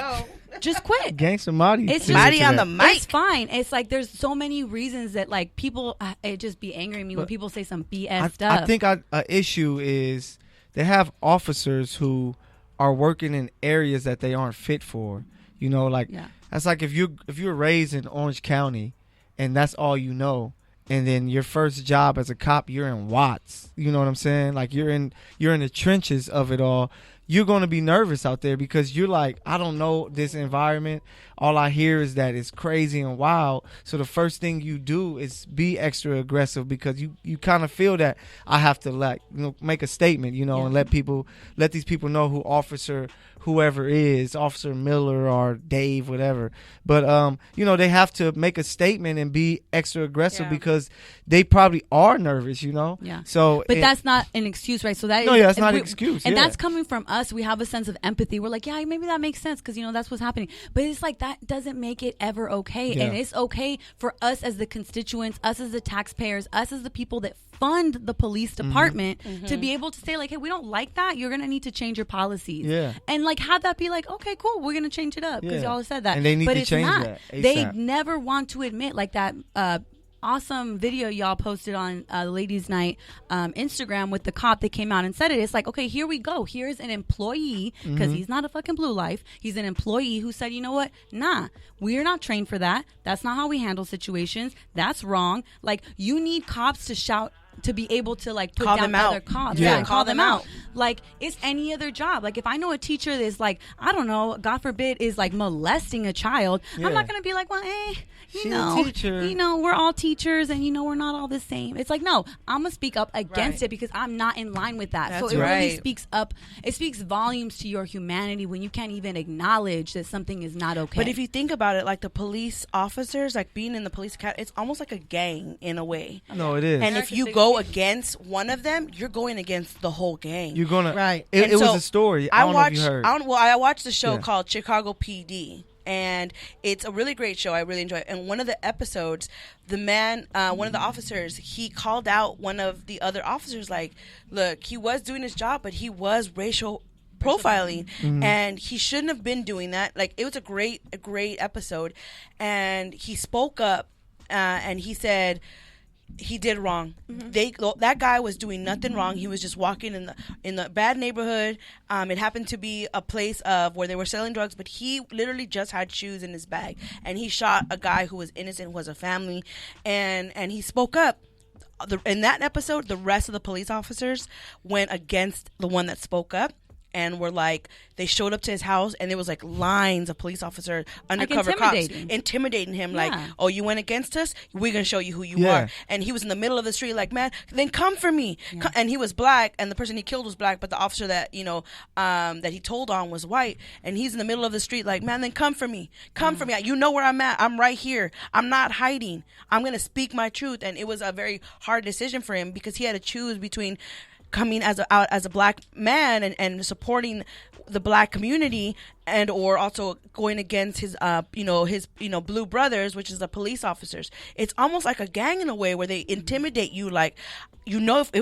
just quit. Gangsta Marty. It's just Marty on the mic. It's fine. It's like there's so many reasons that like people, it just be angering me when people say some BS stuff. I think an issue is they have officers who are working in areas that they aren't fit for. You know, like that's like if you're raised in Orange County and that's all you know, and then your first job as a cop, you're in Watts. You know what I'm saying? Like you're in the trenches of it all. You're going to be nervous out there because you're like, I don't know this environment. All I hear is that it's crazy and wild. So the first thing you do is be extra aggressive because you kind of feel that I have to, like, you know, make a statement, you know, and let these people know who whoever is, Officer Miller or Dave, whatever. But, you know, they have to make a statement and be extra aggressive because they probably are nervous, you know? Yeah. So, but that's not an excuse, right? So that's not an excuse. And that's coming from us. We have a sense of empathy. We're like, yeah, maybe that makes sense because, you know, that's what's happening. But it's like that doesn't make it ever okay. And it's okay for us as the constituents, us as the taxpayers, us as the people that fund the police department to be able to say, like, hey, we don't like that. You're going to need to change your policies. Yeah. And like have that be like, okay, cool, we're going to change it up because y'all have said that. And they need but to it's change not. that ASAP. They never want to admit, like that awesome video y'all posted on Ladies Night Instagram with the cop that came out and said it. It's like, okay, here we go. Here's an employee, because he's not a fucking blue life. He's an employee who said, you know what? Nah, we're not trained for that. That's not how we handle situations. That's wrong. Like, you need cops to shout, to be able to like put call down them out. other cops. Yeah. Call them out. Like, it's any other job. Like, if I know a teacher that's like, I don't know, God forbid, is like molesting a child, I'm not gonna be like, well, She's a teacher. you know, we're all teachers and, you know, we're not all the same. It's like, no, I'm gonna speak up against it because I'm not in line with that. That's so it really right. speaks up. It speaks volumes to your humanity when you can't even acknowledge that something is not okay. But if you think about it, like the police officers, like being in the police academy, it's almost like a gang in a way. No, it is. And if you go against one of them, you're going against the whole gang. You're gonna Right. It And was so a story. I don't know if you heard. I watched the show Yeah. called Chicago PD, and it's a really great show. I really enjoy it. And one of the episodes, the man, one of the officers, he called out one of the other officers, like, look, he was doing his job, but he was racial profiling, and he shouldn't have been doing that. Like, it was a great episode, and he spoke up, and he said he did wrong. That guy was doing nothing wrong. He was just walking in the bad neighborhood. It happened to be a place of where they were selling drugs, but he literally just had shoes in his bag, and he shot a guy who was innocent, who was a family, and he spoke up. In that episode, the rest of the police officers went against the one that spoke up. And were like, they showed up to his house, and there was like lines of police officers, undercover cops, intimidating him. Like, oh, you went against us? We're gonna show you who you are. And he was in the middle of the street, like, man, then come for me. And he was black, and the person he killed was black, but the officer that that he told on was white. And he's in the middle of the street, like, man, then come for me, come for me. You know where I'm at. I'm right here. I'm not hiding. I'm gonna speak my truth. And it was a very hard decision for him because he had to choose between coming out as a black man and supporting the black community, and or also going against his blue brothers, which is the police officers. It's almost like a gang in a way where they intimidate you, like, I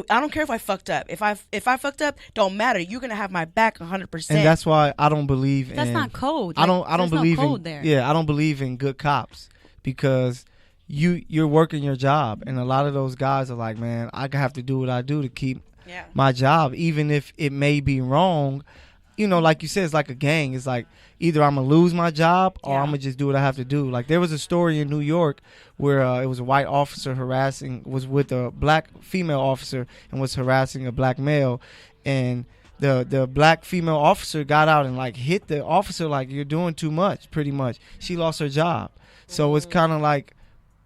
don't care if I fucked up. If I fucked up, don't matter. You're gonna have my back 100%. And that's why I don't believe that's in. not code. I don't believe no code in. there. Yeah, I don't believe in good cops because you're working your job, and a lot of those guys are like, man, I have to do what I do to keep my job, even if it may be wrong. You know, like you said, it's like a gang. It's like either I'm gonna lose my job or I'm gonna just do what I have to do. Like, there was a story in New York where it was a white officer was with a black female officer and was harassing a black male, and the black female officer got out and like hit the officer like, you're doing too much, pretty much. She lost her job. So it's kind of like,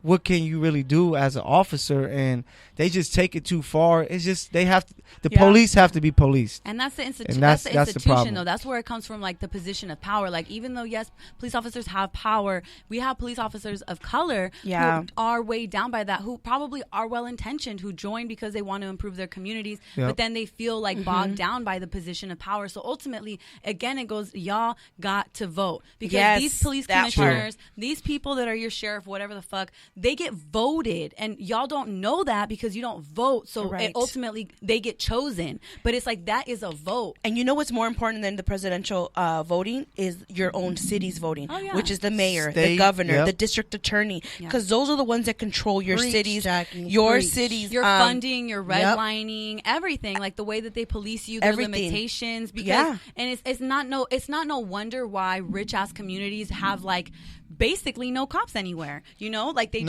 what can you really do as an officer? And they just take it too far. It's just the police have to be policed. And that's the institution. And that's the that's the institution, problem. though. That's where it comes from, like the position of power. Like even though yes, police officers have power, we have police officers of color who are weighed down by that, who probably are well intentioned, who join because they want to improve their communities, but then they feel like bogged down by the position of power. So ultimately, again, it goes, y'all got to vote, because these police commissioners, these people that are your sheriff, whatever the fuck, they get voted, and y'all don't know that because you don't vote. So it ultimately they get chosen, but it's like that is a vote. And you know what's more important than the presidential voting is your own city's voting, which is the mayor, the governor, the district attorney, because those are the ones that control your cities, your funding, your redlining, everything, like the way that they police you, their limitations. Because and it's not no wonder why rich ass communities have like basically no cops anywhere, you know, like they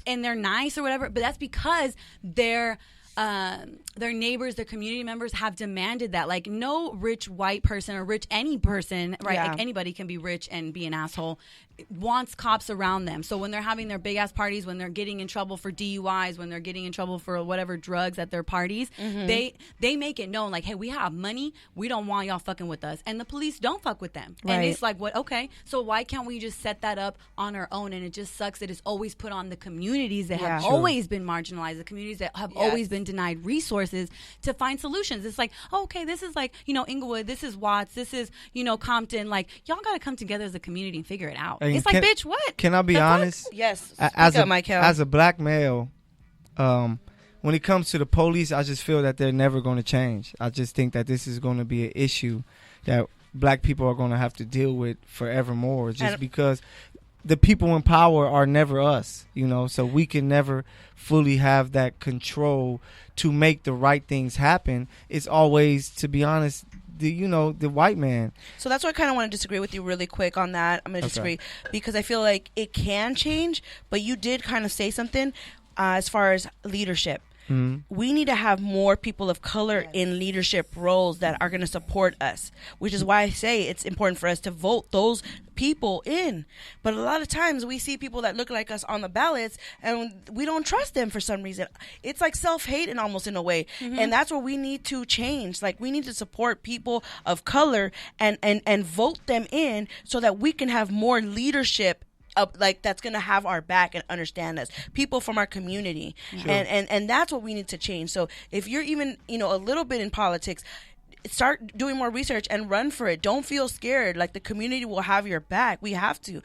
and they're nice or whatever, but that's because their neighbors, their community members have demanded that. Like no rich white person or rich any person, right? Like anybody can be rich and be an asshole, wants cops around them. So when they're having their big ass parties, when they're getting in trouble for DUIs, when they're getting in trouble for whatever drugs at their parties, they make it known like, hey, we have money, we don't want y'all fucking with us, and the police don't fuck with them. And it's like, what? Okay, so why can't we just set that up on our own? And it just sucks that it's always put on the communities that have always been marginalized, the communities that have always been denied resources to find solutions. It's like, oh, okay, this is like, you know, Inglewood, this is Watts, this is, you know, Compton. Like, y'all got to come together as a community and figure it out. It's like, bitch, what? Can I be honest? Fuck? Yes. As a black male, when it comes to the police, I just feel that they're never going to change. I just think that this is going to be an issue that black people are going to have to deal with forevermore, just because the people in power are never us, you know, so we can never fully have that control to make the right things happen. It's always, to be honest, the white man. So that's why I kind of want to disagree with you really quick on that. I'm going to disagree because I feel like it can change, but you did kind of say something as far as leadership. We need to have more people of color in leadership roles that are going to support us, which is why I say it's important for us to vote those people in. But a lot of times we see people that look like us on the ballots and we don't trust them for some reason. It's like self-hate and almost in a way. And that's what we need to change. Like we need to support people of color and vote them in so that we can have more leadership like that's gonna have our back and understand us, people from our community. And that's what we need to change. So if you're even a little bit in politics, start doing more research and run for it. Don't feel scared. Like the community will have your back. We have to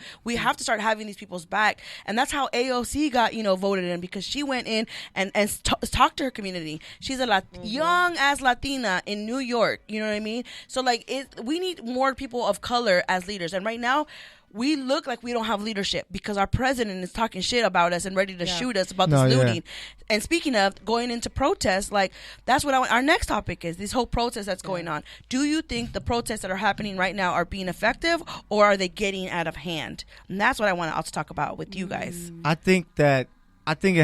start having these people's back. And that's how AOC got voted in, because she went in and talked to her community. She's a young ass Latina in New York, you know what I mean? So like we need more people of color as leaders. And right now we look like we don't have leadership because our president is talking shit about us and ready to shoot us about this looting. And speaking of going into protests, like that's what our next topic is, this whole protest that's going on. Do you think the protests that are happening right now are being effective, or are they getting out of hand? And that's what I want to also talk about with you guys. I think it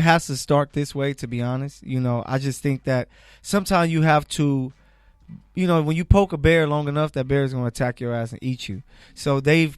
has to start this way, to be honest. I just think that sometimes you have to, when you poke a bear long enough, that bear is going to attack your ass and eat you. So they've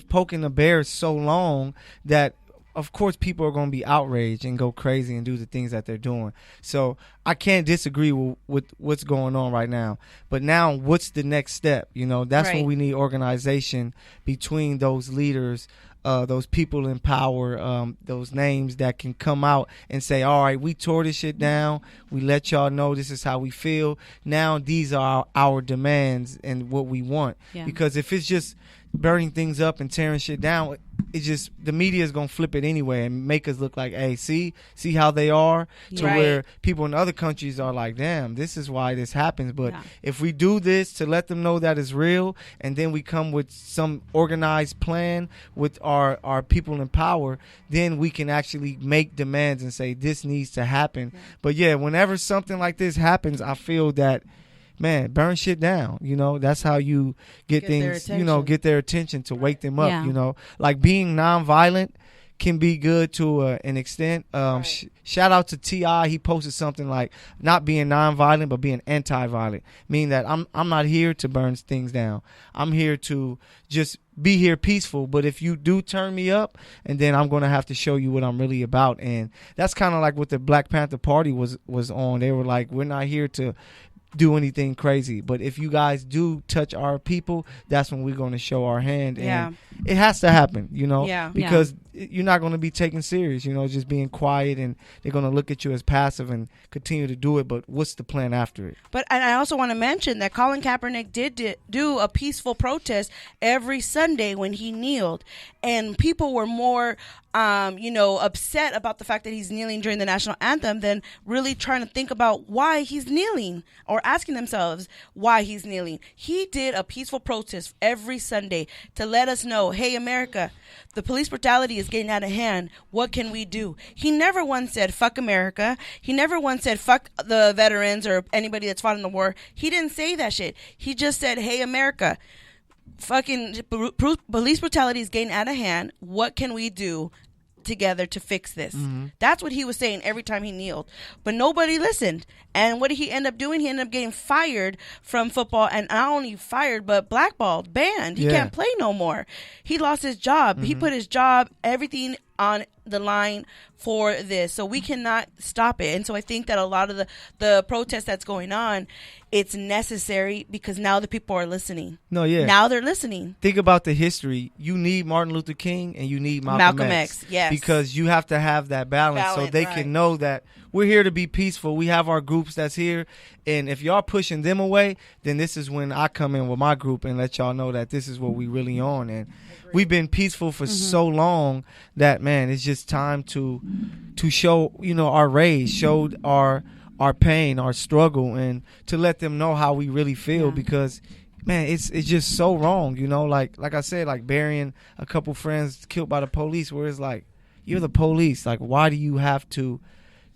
poking the bear so long that of course people are going to be outraged and go crazy and do the things that they're doing. So I can't disagree with what's going on right now. But now what's the next step? That's when we need organization between those leaders, those people in power, those names that can come out and say, all right, we tore this shit down. We let y'all know this is how we feel. Now these are our demands and what we want. Yeah. Because if it's just burning things up and tearing shit down, it's just the media is gonna flip it anyway and make us look like, hey, see how they are, to where people in other countries are like, damn, this is why this happens. But if we do this to let them know that it's real, and then we come with some organized plan with our people in power, then we can actually make demands and say this needs to happen. But whenever something like this happens, I feel that, man, burn shit down. That's how you get things, get their attention to wake them up. Like being nonviolent can be good to an extent. Shout out to T.I. He posted something like not being nonviolent but being anti-violent, meaning that I'm not here to burn things down. I'm here to just be here peaceful. But if you do turn me up, and then I'm going to have to show you what I'm really about. And that's kind of like what the Black Panther Party was on. They were like, we're not here to do anything crazy, but if you guys do touch our people, that's when we're going to show our hand. And it has to happen, because you're not going to be taken serious, just being quiet, and they're going to look at you as passive and continue to do it. But what's the plan after it? But and I also want to mention that Colin Kaepernick did do a peaceful protest every Sunday when he kneeled, and people were more upset about the fact that he's kneeling during the national anthem than really trying to think about why he's kneeling or asking themselves why he's kneeling. He did a peaceful protest every Sunday to let us know, hey, America, the police brutality is getting out of hand. What can we do? He never once said, fuck America. He never once said, fuck the veterans or anybody that's fought in the war. He didn't say that shit. He just said, hey, America, fucking police brutality is getting out of hand. What can we do together to fix this? That's what he was saying every time he kneeled, but nobody listened. And what did he end up doing? He ended up getting fired from football, and not only fired but blackballed, banned. He can't play no more. He lost his job. He put his job, everything on the line for this, so we cannot stop it. And so I think that a lot of the protest that's going on, it's necessary because now the people are listening. Now they're listening. Think about the history. You need Martin Luther King and you need Malcolm X. Yes, because you have to have that balance so they can know that we're here to be peaceful. We have our groups that's here, and if y'all pushing them away, then this is when I come in with my group and let y'all know that this is what we really on. And we've been peaceful for so long that, man, it's just time to show our rage, show our pain, our struggle, and to let them know how we really feel. Because, man, it's just so wrong, like I said, like burying a couple friends killed by the police, where it's like, you're the police, like why do you have to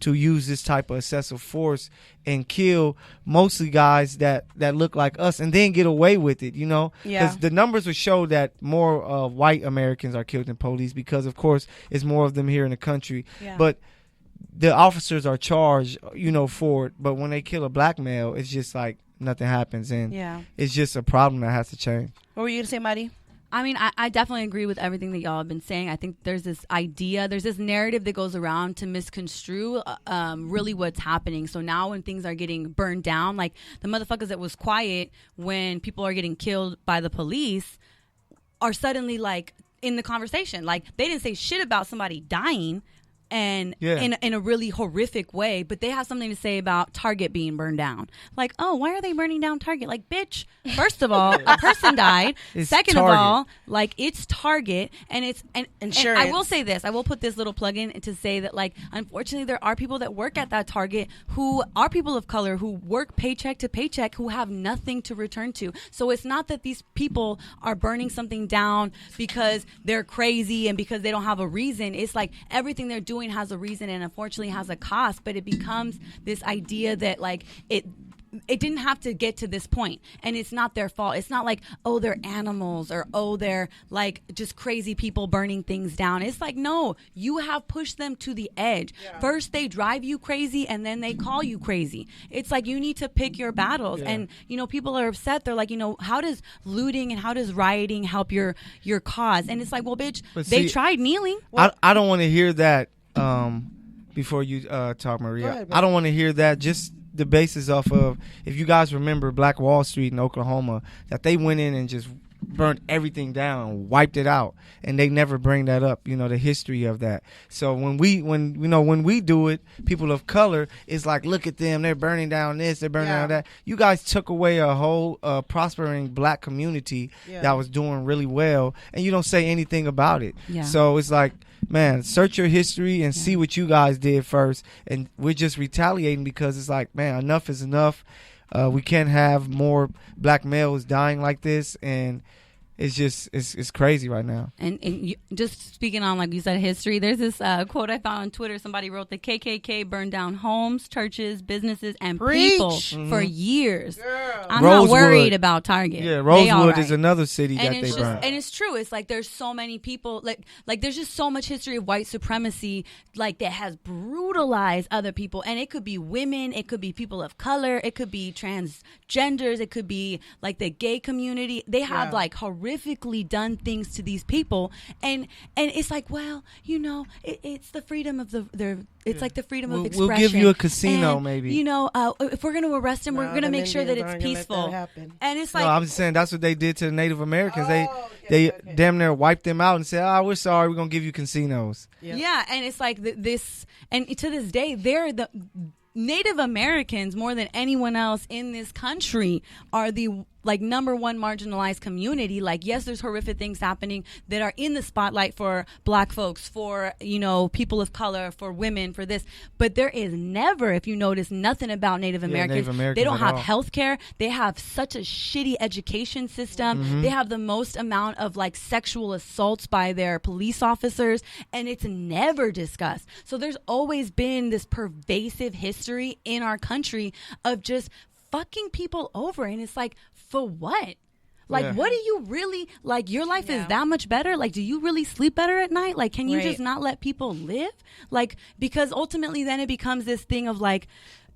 use this type of excessive force and kill mostly guys that look like us and then get away with it, because the numbers would show that more white Americans are killed than police, because of course it's more of them here in the country. But the officers are charged, for it. But when they kill a black male, it's just like nothing happens, and it's just a problem that has to change. What were you gonna say, Madi? I mean, I definitely agree with everything that y'all have been saying. I think there's this narrative that goes around to misconstrue really what's happening. So now when things are getting burned down, like the motherfuckers that was quiet when people are getting killed by the police are suddenly like in the conversation. Like they didn't say shit about somebody dying and in a really horrific way, but they have something to say about Target being burned down. Like, oh, why are they burning down Target? Like, bitch, first of all, a person died. Second of all, like, it's Target, and it's and insurance. And I will say this, I will put this little plug in to say that, like, unfortunately, there are people that work at that Target who are people of color who work paycheck to paycheck who have nothing to return to. So it's not that these people are burning something down because they're crazy and because they don't have a reason. It's like everything they're doing has a reason and unfortunately has a cost, but it becomes this idea that like it didn't have to get to this point, and it's not their fault. It's not like, oh, they're animals, or oh, they're like just crazy people burning things down. It's like, no, you have pushed them to the edge. First they drive you crazy and then they call you crazy. It's like you need to pick your battles. And people are upset. They're like, how does looting and how does rioting help your cause? And it's like, well, bitch, they tried kneeling. I don't want to hear that. Before you talk, Maria, ahead, I don't want to hear that. Just the basis off of, if you guys remember Black Wall Street in Oklahoma, that they went in and just burnt everything down, wiped it out, and they never bring that up, the history of that. So when we do it, people of color, it's like, look at them, they're burning down this, they're burning down that. You guys took away a whole prospering black community that was doing really well, and you don't say anything about it. So it's like, man, search your history and see what you guys did first, and we're just retaliating because it's like, man, enough is enough. We can't have more black males dying like this, and it's just it's crazy right now. And you, just speaking on, like you said, history, there's this quote I found on Twitter. Somebody wrote, the KKK burned down homes, churches, businesses, and people for years. Girl. I'm Rosewood. not worried about Target. Yeah, They Rosewood all right. is another city that And they it's just, burned. and it's true. It's like there's so many people, like there's just so much history of white supremacy, like that has brutalized other people. And it could be women, it could be people of color, it could be transgenders, it could be like the gay community. They have like horrifically done things to these people, and it's like, well, you know, it's the freedom of it's like the freedom of expression. We'll give you a casino, and, maybe. you know, if we're going to arrest him, we're going to make sure that it's peaceful. And it's like, No, I'm just saying that's what they did to the Native Americans. Okay, They okay. damn near wiped them out and said, "Oh, we're sorry, we're gonna give you casinos." yeah, and it's like this, and to this day, they're the Native Americans, more than anyone else in this country, are the like number one marginalized community. Like, yes, there's horrific things happening that are in the spotlight for black folks, for, you know, people of color, for women, for this, but there is never, if you notice, nothing about Native Americans. Native Americans They don't at have all. health care. They have such a shitty education system. Mm-hmm. They have the most amount of like sexual assaults by their police officers, and it's never discussed. So there's always been this pervasive history in our country of just fucking people over, and it's like, for what? Like, Yeah. what do you really, like, your life is that much better? Like, do you really sleep better at night? Like, can you Right. just not let people live? Like, because ultimately then it becomes this thing of like,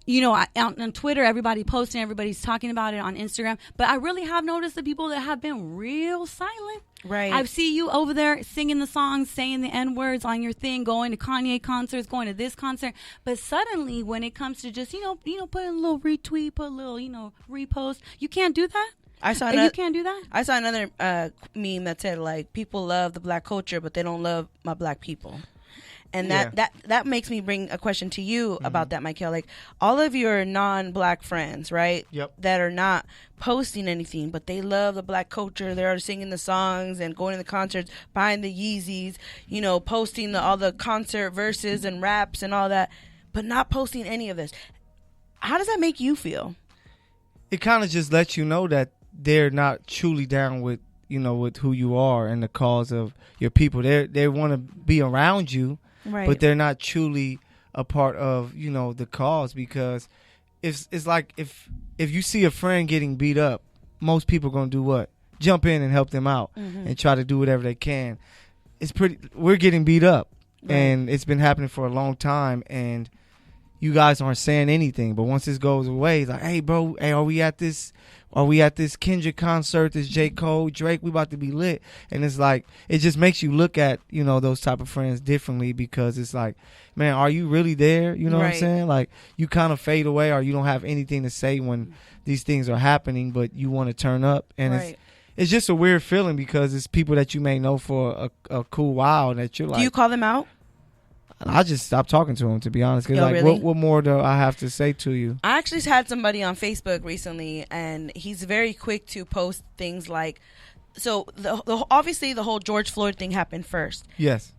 you know, on Twitter, everybody posting, everybody's talking about it on Instagram. But I really have noticed the people that have been real silent. Right. I see you over there singing the songs, saying the N-words on your thing, going to Kanye concerts, going to this concert. But suddenly, when it comes to just, you know, put a little retweet, put a little, you know, repost, you can't do that? I saw You can't do that? I saw another meme that said, like, people love the black culture, but they don't love my black people. And that makes me bring a question to you about that, Michael. Like, all of your non-black friends, right? Yep. That are not posting anything, but they love the black culture. They're singing the songs and going to the concerts, buying the Yeezys, you know, posting all the concert verses and raps and all that, but not posting any of this. How does that make you feel? It kind of just lets you know that they're not truly down with, you know, with who you are and the cause of your people. They want to be around you, Right. but they're not truly a part of, you know, the cause. Because it's like if you see a friend getting beat up, most people gonna do what? Jump in and help them out and try to do whatever they can. We're getting beat up, and it's been happening for a long time, and you guys aren't saying anything. But once this goes away, it's like, hey, bro, hey, are we at this Kendrick concert, this J. Cole, Drake? We about to be lit. And it's like, it just makes you look at, you know, those type of friends differently, because it's like, man, are you really there? You know what I'm Right. saying? Like, you kind of fade away, or you don't have anything to say when these things are happening, but you want to turn up. And Right. it's just a weird feeling, because it's people that you may know for a cool while that you're like, Do you call them out? I just stopped talking to him, to be honest. Because Yo, like, really? what more do I have to say to you? I actually had somebody on Facebook recently, and he's very quick to post things like, so obviously the whole George Floyd thing happened first. Yes.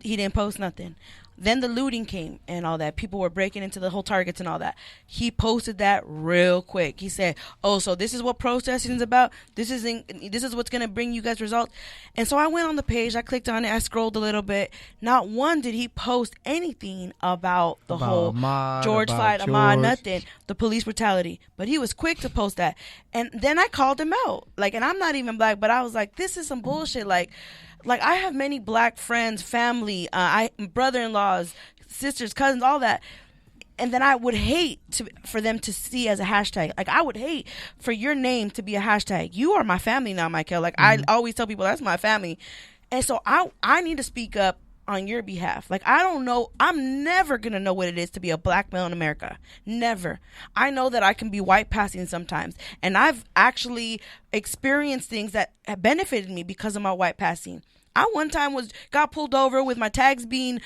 He didn't post nothing. Then the looting came and all that. People were breaking into the whole Targets and all that. He posted that real quick. He said, "Oh, so this is what protesting is about. This is what's gonna bring you guys results." And so I went on the page. I clicked on it. I scrolled a little bit. Not one did he post anything about the whole Ahmaud, George about Floyd, Ahmaud, George. nothing. The police brutality. But he was quick to post that. And then I called him out. Like, and I'm not even black, but I was like, this is some bullshit. Like I have many black friends, family, brother-in-laws, sisters, cousins, all that. And then I would hate for them to see as a hashtag. Like, I would hate for your name to be a hashtag. You are my family now, Michael. Like, I always tell people that's my family. And so I need to speak up on your behalf. Like, I don't know. I'm never going to know what it is to be a black male in America. Never. I know that I can be white passing sometimes. And I've actually experienced things that have benefited me because of my white passing. I one time got pulled over with my tags being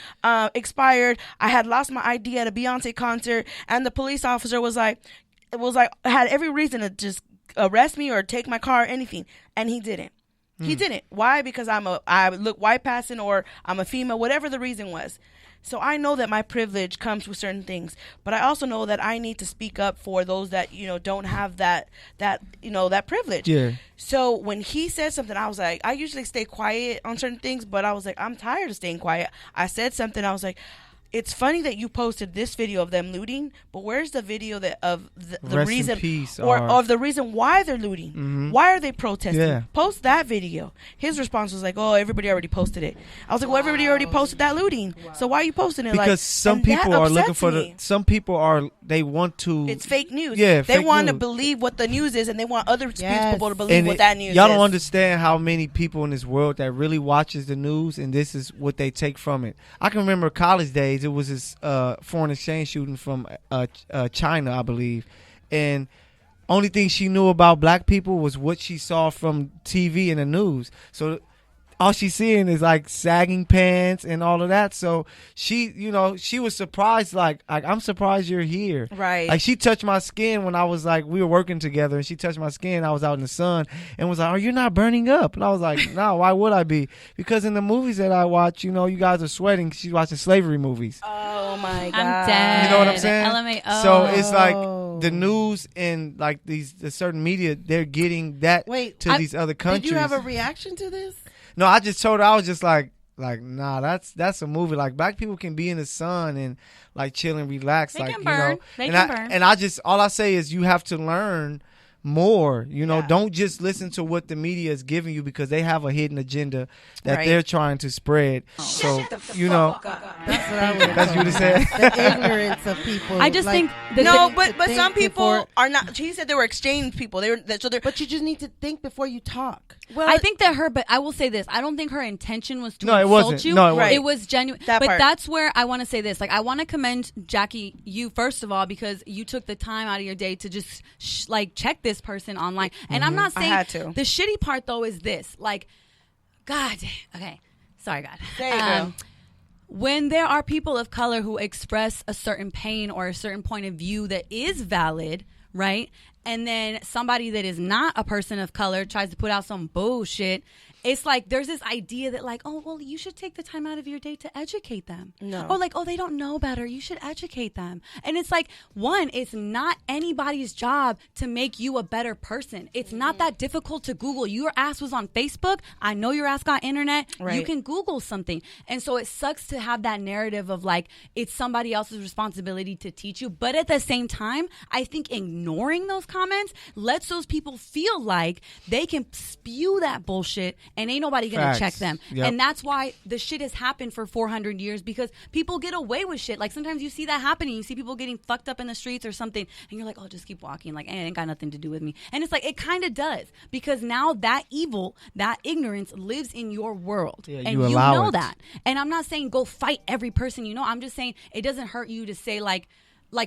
expired. I had lost my ID at a Beyonce concert, and the police officer had every reason to just arrest me or take my car or anything, and he didn't. He didn't. Why? Because I look white passing, or I'm a female, whatever the reason was. So I know that my privilege comes with certain things, but I also know that I need to speak up for those that, you know, don't have that privilege. Yeah. So when he said something, I was like, I usually stay quiet on certain things, but I was like, I'm tired of staying quiet. I said something. I was like, it's funny that you posted this video of them looting, but where's the video of the Rest in reason peace, or or- of the reason why they're looting? Why are they protesting? Yeah. Post that video. His response was like, "Oh, everybody already posted it." I was like, "Well, everybody already posted that looting. So why are you posting it?" Because some people are looking for me. some people are, they want to. It's fake news. Yeah, they fake want to news. believe what the news is, and they want other Yes. people to believe And what that news y'all is. don't understand how many people in this world that really watches the news, and this is what they take from it. I can remember college days. It was this foreign exchange shooting from China, I believe, and only thing she knew about black people was what she saw from TV and the news. So all she's seeing is like sagging pants and all of that. So she, you know, she was surprised. Like I'm surprised you're here. Right. Like she touched my skin when I was like, we were working together, and she touched my skin. I was out in the sun and was like, "Oh, you're not burning up." And I was like, "No, why would I be?" Because in the movies that I watch, you know, you guys are sweating. She's watching slavery movies. Oh my god. I'm dead. You know what I'm saying? LMAO. So it's like Oh. the news and like the certain media, they're getting that Wait, to these other countries. Did you have a reaction to this? No, I just told her, I was just like nah, that's a movie. Like black people can be in the sun and like chill and relax. They like can you burn. know, They and can I burn. and I just, all I say is you have to learn more. You know, don't just listen to what the media is giving you, because they have a hidden agenda that Right. they're trying to spread. So you know, That's what I would. that's what you said. The ignorance of people. I just like, think that No, to but think some people before- are not. She said they were exchange people. They were so they're. But you just need to think before you talk. Well, I think that but I will say this. I don't think her intention was to No, it insult wasn't. you. No, it wasn't. It was genuine. That but part. that's where I want to say this. Like, I want to commend Jackie, you first of all, because you took the time out of your day to just like check this person online. And I'm not I saying had to. the shitty part though is this. Like, God, okay, sorry, God. Say it, girl. When there are people of color who express a certain pain or a certain point of view that is valid, right? And then somebody that is not a person of color tries to put out some bullshit. It's like there's this idea that like, oh, well, you should take the time out of your day to educate them. No. Or like, oh, they don't know better. You should educate them. And it's like, one, it's not anybody's job to make you a better person. It's not that difficult to Google. Your ass was on Facebook. I know your ass got internet. You Right. can Google something. And so it sucks to have that narrative of like, it's somebody else's responsibility to teach you. But at the same time, I think ignoring those comments lets those people feel like they can spew that bullshit and ain't nobody gonna Facts. check them. Yep. And that's why the shit has happened for 400 years, because people get away with shit. Like sometimes you see that happening. You see people getting fucked up in the streets or something, and you're like, oh, just keep walking. Like, it ain't got nothing to do with me. And it's like, it kind of does, because now that evil, that ignorance lives in your world. Yeah, and you you allow know it. that. And I'm not saying go fight every person you know. I'm just saying it doesn't hurt you to say like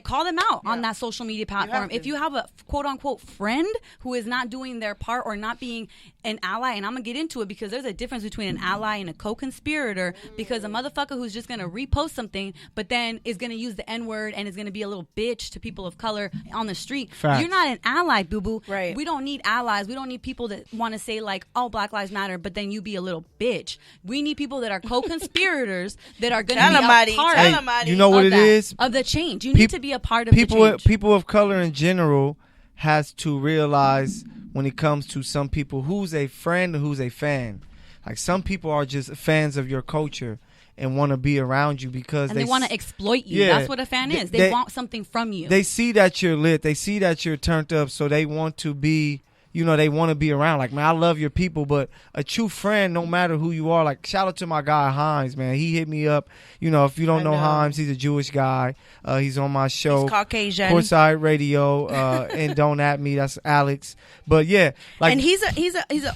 call them out on that social media platform. If you have a quote unquote friend who is not doing their part or not being an ally, and I'm gonna get into it because there's a difference between an ally and a co-conspirator, because a motherfucker who's just gonna repost something but then is gonna use the N-word and is gonna be a little bitch to people of color on the street. Facts. You're not an ally, boo-boo. Right. We don't need allies. We don't need people that want to say like, oh, Black Lives Matter, but then you be a little bitch. We need people that are co-conspirators that are gonna Tell be them, a Marty. part Tell Hey, them, Marty. you know what of it that, is? of the change. You need to be a part of the change. People of color in general has to realize when it comes to some people who's a friend and who's a fan. Like some people are just fans of your culture and want to be around you because and they want to exploit you. Yeah. That's what a fan is. They- They want something from you. They see that you're lit. They see that you're turned up, so they want to be, you know, they want to be around. Like, man, I love your people, but a true friend, no matter who you are, like, shout out to my guy, Himes, man. He hit me up. You know, if you don't know Himes, he's a Jewish guy. He's on my show. He's Caucasian. Courtside Radio, and Don't At Me. That's Alex. But, yeah. Like, And he's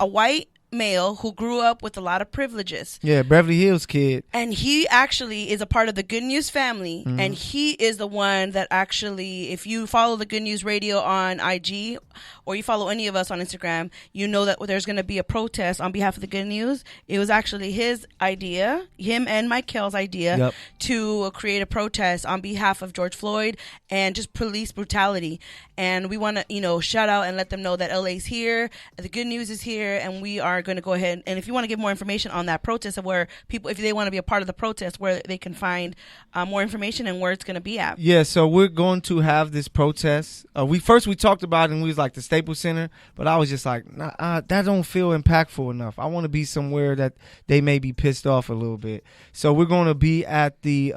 a white male who grew up with a lot of privileges. yeah, Beverly Hills kid. And he actually is a part of the Good News family. Mm-hmm. And he is the one that actually, if you follow the Good News Radio on IG or you follow any of us on Instagram, you know that there's going to be a protest on behalf of the Good News. It was actually his idea, him and Mike Kell's idea, Yep. to create a protest on behalf of George Floyd and just police brutality. And we want to, shout out and let them know that LA's here, the Good News is here, and we are are going to go ahead and if you want to give more information on that protest of where people, if they want to be a part of the protest, where they can find more information and where it's going to be at. Yeah, so we're going to have this protest. We talked about it and we was like the Staples Center, but I was just like, nah, that don't feel impactful enough. I want to be somewhere that they may be pissed off a little bit. So we're going to be at the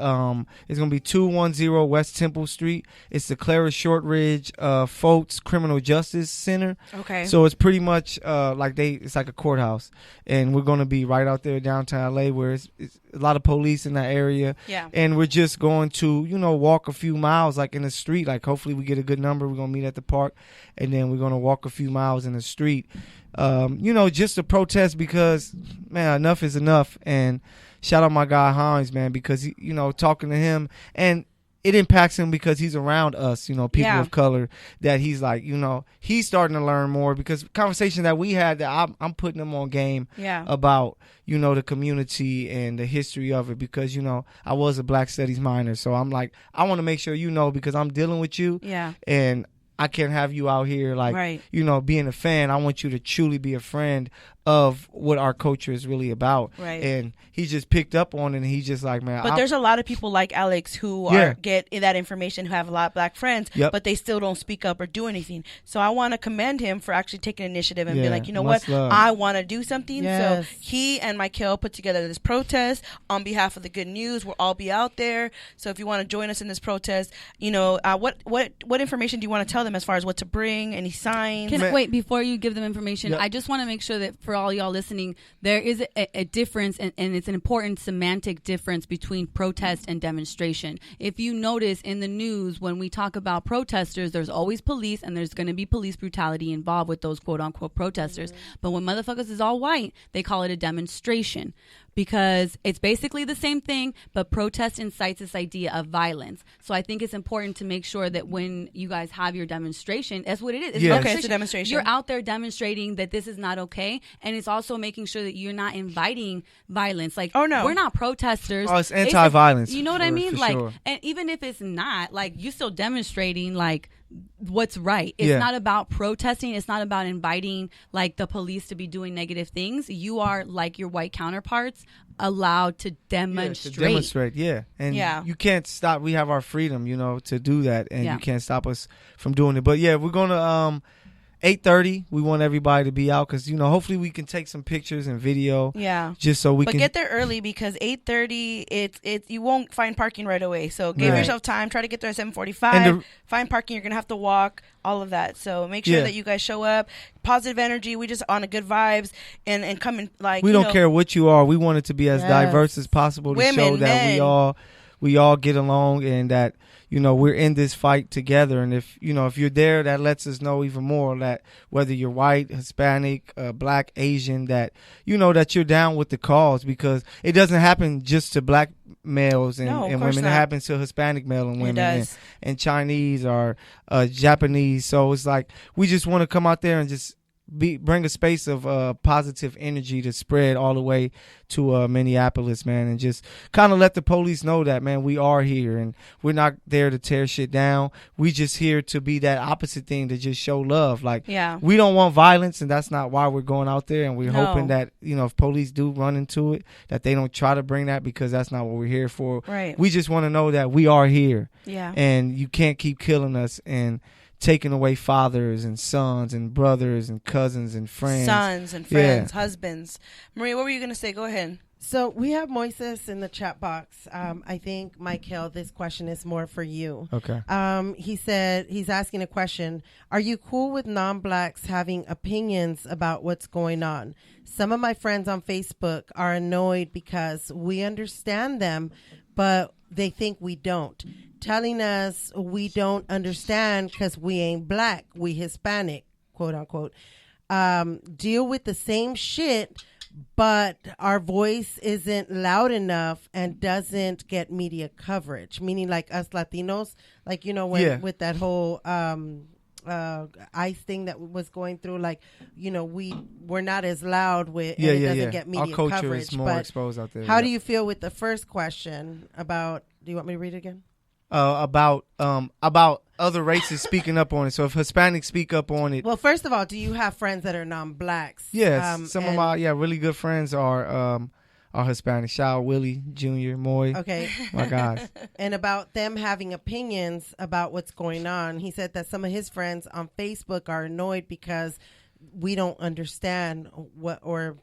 it's going to be 210 West Temple Street. It's the Clara Shortridge Folks Criminal Justice Center. Okay. So it's pretty much it's like a courthouse, and we're going to be right out there downtown LA where it's a lot of police in that area. Yeah. And we're just going to, walk a few miles like in the street. Like hopefully we get a good number. We're going to meet at the park, and then we're going to walk a few miles in the street. Just to protest because, man, enough is enough. And shout out my guy Hines, man, because talking to him, and it impacts him because he's around us, people of color, that he's like, he's starting to learn more because conversation that we had that I'm putting him on game about, the community and the history of it because, I was a Black Studies minor. So I'm like, I want to make sure because I'm dealing with you. Yeah. And I can't have you out here being a fan. I want you to truly be a friend of what our culture is really about. Right. And he just picked up on it and he's just like, man. But there's a lot of people like Alex who get that information, who have a lot of Black friends, but they still don't speak up or do anything. So I want to commend him for actually taking initiative and be like, what? Love. I want to do something. Yes. So he and Michael put together this protest on behalf of the Good News. We'll all be out there. So if you want to join us in this protest, what information do you want to tell them as far as what to bring? Any signs? Wait, before you give them information, I just want to make sure that for all y'all listening, there is a difference, and it's an important semantic difference between protest and demonstration. If you notice in the news, when we talk about protesters, there's always police, and there's going to be police brutality involved with those quote-unquote protesters. Mm-hmm. But when motherfuckers is all white, they call it a demonstration, because it's basically the same thing, but protest incites this idea of violence. So I think it's important to make sure that when you guys have your demonstration, that's what it is. It's Okay, it's a demonstration. You're out there demonstrating that this is not okay, and it's also making sure that you're not inviting violence. Like, oh no, we're not protesters. Oh, it's anti-violence. You know what I mean? Like, sure. And even if it's not, like, you're still demonstrating, like, what's right. It's not about protesting. It's not about inviting like the police to be doing negative things. You are, like your white counterparts, allowed to demonstrate. And you can't stop. We have our freedom, to do that, and you can't stop us from doing it. But we're gonna 8:30. We want everybody to be out because hopefully we can take some pictures and video. Yeah. Just so we can get there early because 8:30. It's you won't find parking right away. So give yourself time. Try to get there at 7:45. Find parking. You're gonna have to walk. All of that. So make sure that you guys show up. Positive energy. We just on a good vibes and come in like. We don't care what you are. We want it to be as diverse as possible to show that men. we all get along and that. We're in this fight together. And if you're there, that lets us know even more that whether you're white, Hispanic, Black, Asian, that, that you're down with the cause because it doesn't happen just to Black males and women. It happens to Hispanic male and women and Chinese or Japanese. So it's like we just want to come out there and just bring a space of positive energy to spread all the way to Minneapolis, man, and just kind of let the police know that, man, we are here and we're not there to tear shit down. We just here to be that opposite thing, to just show love. Like, we don't want violence, and that's not why we're going out there. And we're hoping that, if police do run into it, that they don't try to bring that because that's not what we're here for. Right. We just want to know that we are here. Yeah. And you can't keep killing us and taking away fathers and sons and brothers and cousins and friends. Husbands. Maria, what were you going to say? Go ahead. So we have Moises in the chat box. I think, Michael, this question is more for you. Okay. He said he's asking a question. Are you cool with non-Blacks having opinions about what's going on? Some of my friends on Facebook are annoyed because we understand them, but they think we don't. Telling us we don't understand because we ain't Black, we Hispanic, quote unquote. Deal with the same shit, but our voice isn't loud enough and doesn't get media coverage. Meaning like us Latinos, like, with that whole ICE thing that was going through, like, we're not as loud with, and it doesn't get media coverage. Our culture coverage. is more exposed out there. How do you feel with the first question about, do you want me to read it again? About other races speaking up on it. So if Hispanics speak up on it, Well, first of all, do you have friends that are non-blacks? yes, some of and- my really good friends are Hispanic. Shout out Willie Jr. Moy. Okay. My guys. And about them having opinions about what's going on. He said that some of his friends on Facebook are annoyed because we don't understand what, or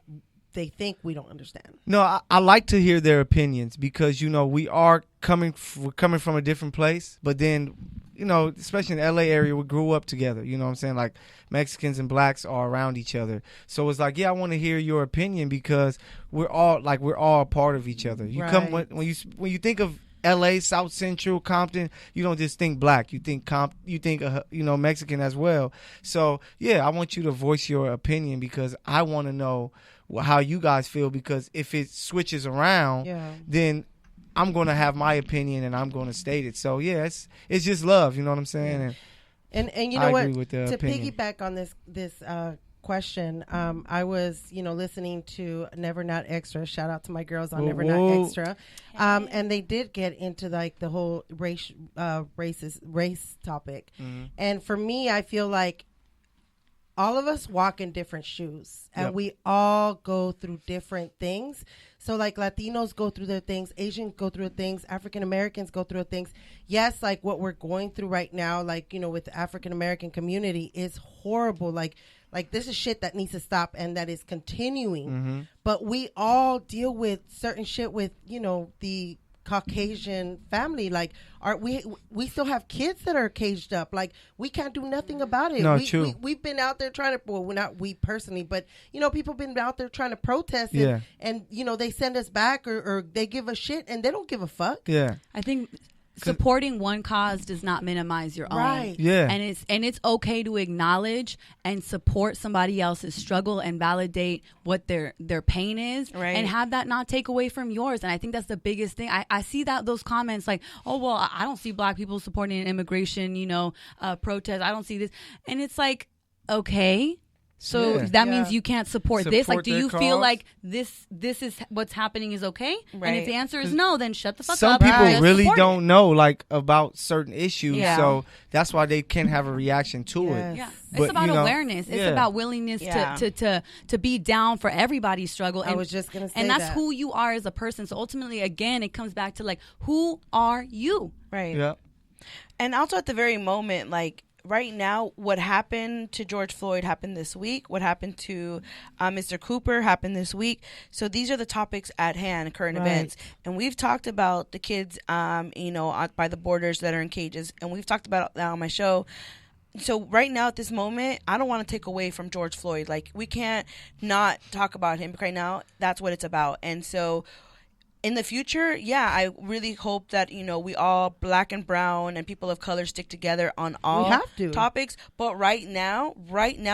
they think we don't understand. No, I like to hear their opinions because we're coming from a different place, but then especially in the LA area, we grew up together. You know what I'm saying? Like Mexicans and blacks are around each other, so it's like, I want to hear your opinion because we're all a part of each other. You come when you think of LA, South Central, Compton, you don't just think black. You think Mexican as well. So I want you to voice your opinion because I want to know how you guys feel, because if it switches around, then I'm going to have my opinion and I'm going to state it. So it's just love, you know what I'm saying? And you know I what? agree with the to opinion. piggyback on this question, I was listening to Never Not Extra. Shout out to my girls on Never Not Extra, and they did get into like the whole race topic. Mm-hmm. And for me, I feel like all of us walk in different shoes, and we all go through different things. So like Latinos go through their things, Asians go through things, African Americans go through things. Yes, like what we're going through right now, like, with the African American community is horrible. Like this is shit that needs to stop and that is continuing. Mm-hmm. But we all deal with certain shit with, the Caucasian family. Like we still have kids that are caged up. Like we can't do nothing about it. No, true. We've been out there trying to, well, not we personally, but people been out there trying to protest and they send us back or they give us shit and they don't give a fuck. Yeah. I think supporting one cause does not minimize your own. Right. Yeah. And it's okay to acknowledge and support somebody else's struggle and validate what their pain is, Right. and have that not take away from yours. And I think that's the biggest thing. I see those comments like, oh, well, I don't see black people supporting an immigration, protest. I don't see this. And it's like, okay. So that means you can't support this. Like, do their you feel cause? like this is what's happening is okay? And Right. if the answer is no, then shut the fuck Some up. people and just really support it. don't know about certain issues, Yeah. so that's why they can't have a reaction to Yes. it. Yeah, But, it's about awareness. It's about willingness Yeah. to be down for everybody's struggle. I was just gonna say and that's that. who you are as a person. So ultimately, again, it comes back to like, who are you? Right. Yeah. And also at the very moment, like right now, what happened to George Floyd happened this week. What happened to Mr. Cooper happened this week. So these are the topics at hand, current events. And we've talked about the kids, by the borders that are in cages. And we've talked about that on my show. So right now at this moment, I don't want to take away from George Floyd. Like, we can't not talk about him. Right now, that's what it's about. And so in the future, I really hope that, we all, black and brown and people of color, stick together on all have to. topics. But right now,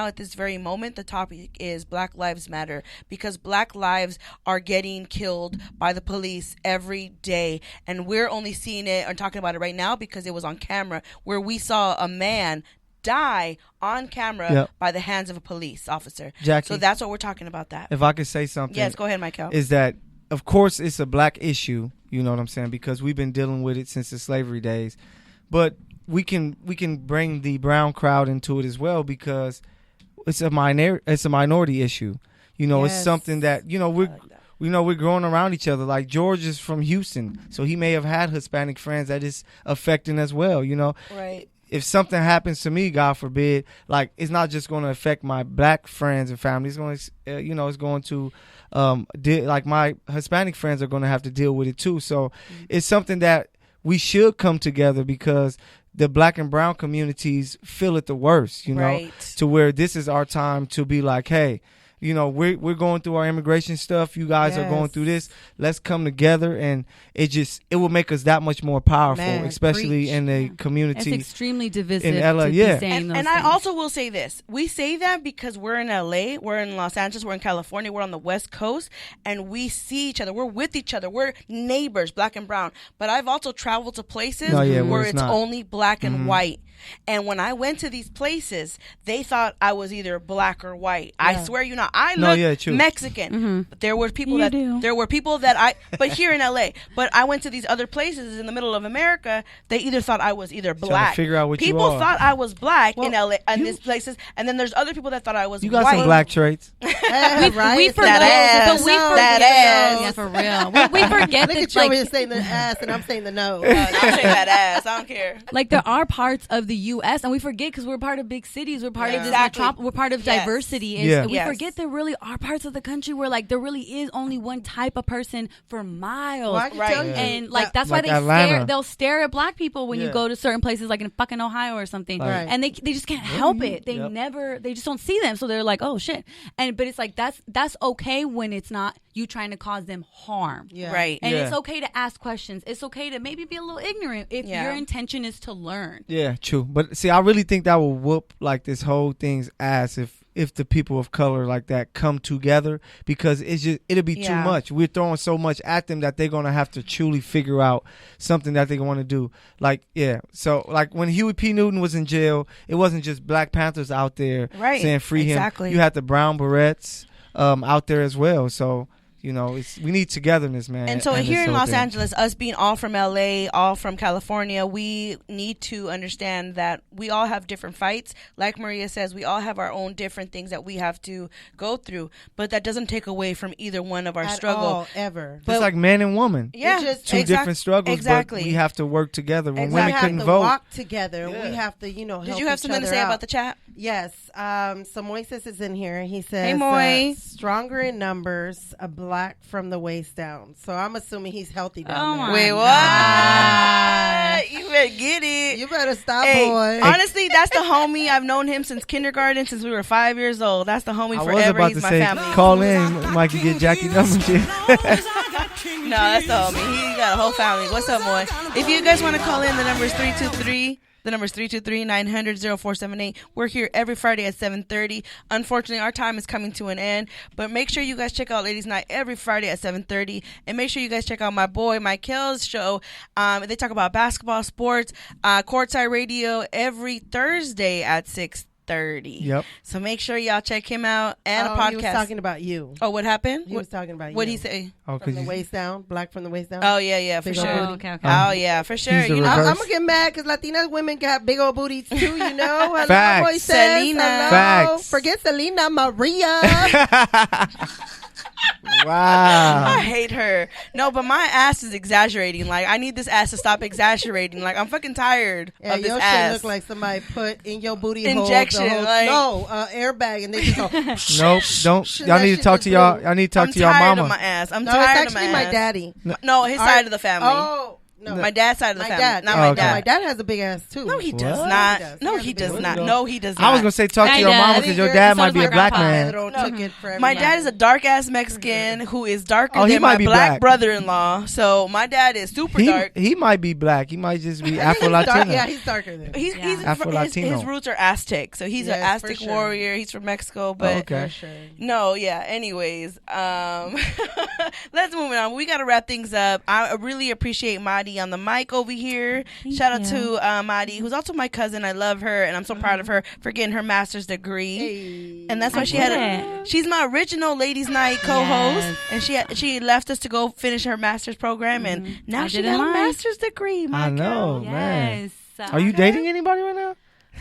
at this very moment, the topic is Black Lives Matter, because black lives are getting killed by the police every day. And we're only seeing it and talking about it right now because it was on camera, where we saw a man die on camera by the hands of a police officer. Jackie, so that's what we're talking about. That. If I could say something. Yes, go ahead, Michael. Is that, of course, it's a black issue, you know what I'm saying, because we've been dealing with it since the slavery days. But we can bring the brown crowd into it as well, because it's a minority issue. It's something that, we're growing around each other. Like George is from Houston, so he may have had Hispanic friends that is affecting as well, Right. If something happens to me, God forbid, like, it's not just going to affect my black friends and family. It's going to, it's going to, like, my Hispanic friends are going to have to deal with it too. So it's something that we should come together, because the black and brown communities feel it the worst, Right. to where this is our time to be like, hey, we're going through our immigration stuff. You guys are going through this. Let's come together, and it will make us that much more powerful, especially preach. in the community. It's extremely divisive In LA, to yeah. be saying those And things. I also will say this. We say that because we're in LA, we're in Los Angeles, we're in California, we're on the West Coast, and we see each other. We're with each other. We're neighbors, black and brown. But I've also traveled to places where where it's it's not. only black and white. And when I went to these places, they thought I was either black or white. I swear you not. I look Mexican. But there were people but here in LA. But I went to these other places in the middle of America. They either thought I was either black. Trying to figure out what people you are. thought I was black in LA in these places, and then there's other people that thought I was You got white. some black traits. Right? We It's forget that but we ass. forget That ass. Yeah, for real. We forget Look that at you over here like, saying the ass, and I'm saying the nose. I'm saying that ass. I don't care. like there are parts of the U.S. and we forget because we're part of big cities. We're part of this Exactly. we're part of Yes. diversity. Yeah. And we Yes. forget there really are parts of the country where like there really is only one type of person for miles. Well, I can Right. tell you And like that's Like why Atlanta. they'll stare at black people when you Yeah. go to certain places like in fucking Ohio or something. Right. And they just can't help it. They Yep. they just don't see them. So they're like, oh shit. But it's like that's okay when it's not you trying to cause them harm. Yeah. Right. And Yeah. it's okay to ask questions. It's okay to maybe be a little ignorant if Yeah. your intention is to learn. Yeah, true. But see, I really think that will whoop like this whole thing's ass if the people of color like that come together, because it'll be too Yeah. much. We're throwing so much at them that they're gonna have to truly figure out something that they want to do. Like so like when Huey P. Newton was in jail, it wasn't just Black Panthers out there Right. saying free Exactly. him. You had the Brown Berets out there as well. So. You know, we need togetherness, man. And so this here in whole Los thing. Angeles, us being all from LA, all from California, we need to understand that we all have different fights. Like Maria says, we all have our own different things that we have to go through, but that doesn't take away from either one of our At struggle. all, ever. It's like man and woman. Yeah, It's just Two different struggles, exactly. but we have to work together. When we women have couldn't to vote, walk together. Yeah. We have to, Did help you have each something to other say out. about the chat? Yes. So Moises is in here. He says, Hey, Moy. stronger in numbers, a black from the waist down. So I'm assuming he's healthy down Oh, there. my Wait, God. what? You better get it. You better stop, Hey, boy. honestly, that's the homie. I've known him since kindergarten, since we were 5 years old. That's the homie I was forever. about He's to my say, family. call in, Mike, can get Jackie numbers. No, that's the homie. He got a whole family. What's up, boy? If you guys want to call in, the number is 323. The number is 323-900-0478. We're here every Friday at 7:30. Unfortunately, our time is coming to an end, but make sure you guys check out Ladies Night every Friday at 7:30, and make sure you guys check out my boy Michael's show. They talk about basketball, sports, Courtside Radio every Thursday at 6:30. Yep. So make sure y'all check him out and a podcast. He was talking about you. Oh, what happened? He was talking about you. What'd he say? Oh, From the you, waist down, black from the waist down. Oh yeah, for Big old sure. booty. Okay. Oh yeah, for sure. He's the You know, reverse. I'm gonna get mad because Latina women got big old booties too. You know, hello, Facts. Moises. Selena. Hello. Facts. Forget Selena Maria. I wow. hate her. No, but my ass is exaggerating. Like, I need this ass to stop exaggerating. Like, I'm fucking tired Yeah, of this your shit ass. look like somebody put in your booty Injection, hole. like- Airbag, and they just go. Nope, don't. Shit, Y'all that need to shit talk is to y'all. blue. Y'all need to talk I'm to y'all tired mama. of my ass. I'm No, tired it's of my actually my ass. daddy. No, his Our- side of the family. Oh no, My dad's side of the my family. dad. Not Yeah, my okay. dad. My dad has a big ass too. No, he does What? not. He does. No, He has he a big does one. not. What? No, he does not. I was gonna say talk to My your dad. mama I because think your you're- dad so might is be my a black grandpa. man. Pedro took it for My everybody. dad is a dark ass Mexican who is darker Oh, he than might my be black black. brother-in-law. So my dad is super dark. He might be black. He might just be I think Afro he's dark- Latino. Yeah, he's darker than. He's Yeah. Afro-Latino. his roots are Aztec, so he's an Yes, for Aztec sure. warrior. He's from Mexico, but okay. For sure. no, yeah. Anyways, let's move on. We got to wrap things up. I really appreciate Madi on the mic over here. Shout out to Madi, who's also my cousin. I love her, and I'm so proud of her for getting her master's degree. Hey. And that's why she did had. She's my original Ladies Night co-host, Yes. and she left us to go finish her master's program, and now I she didn't got a mind. master's degree. My I know, girl. man. Yes. Are you dating anybody right now?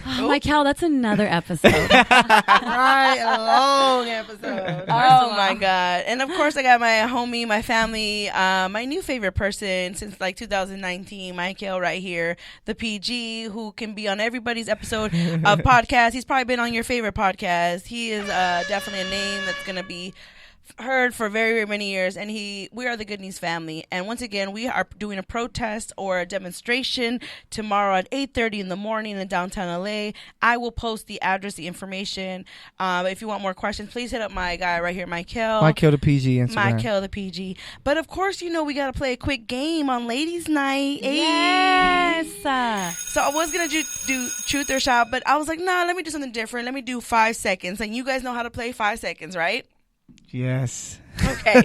Oh, Michael, that's another episode. Right, a long episode. Oh my God. And of course I got my homie, my family, my new favorite person since like 2019, Michael right here, the PG, who can be on everybody's episode of podcast. He's probably been on your favorite podcast. He is definitely a name that's going to be heard for very, very many years, and we are the Good News family. And once again, we are doing a protest or a demonstration tomorrow at 8:30 in the morning in downtown LA. I will post the address, the information. If you want more questions, please hit up my guy right here, Michael. Michael the PG Instagram. Michael the PG. But of course, we got to play a quick game on Ladies Night. Hey. Yes. So I was going to do truth or shot, but I was like, nah, let me do something different. Let me do 5 seconds. And you guys know how to play 5 seconds, right? Yes. Okay.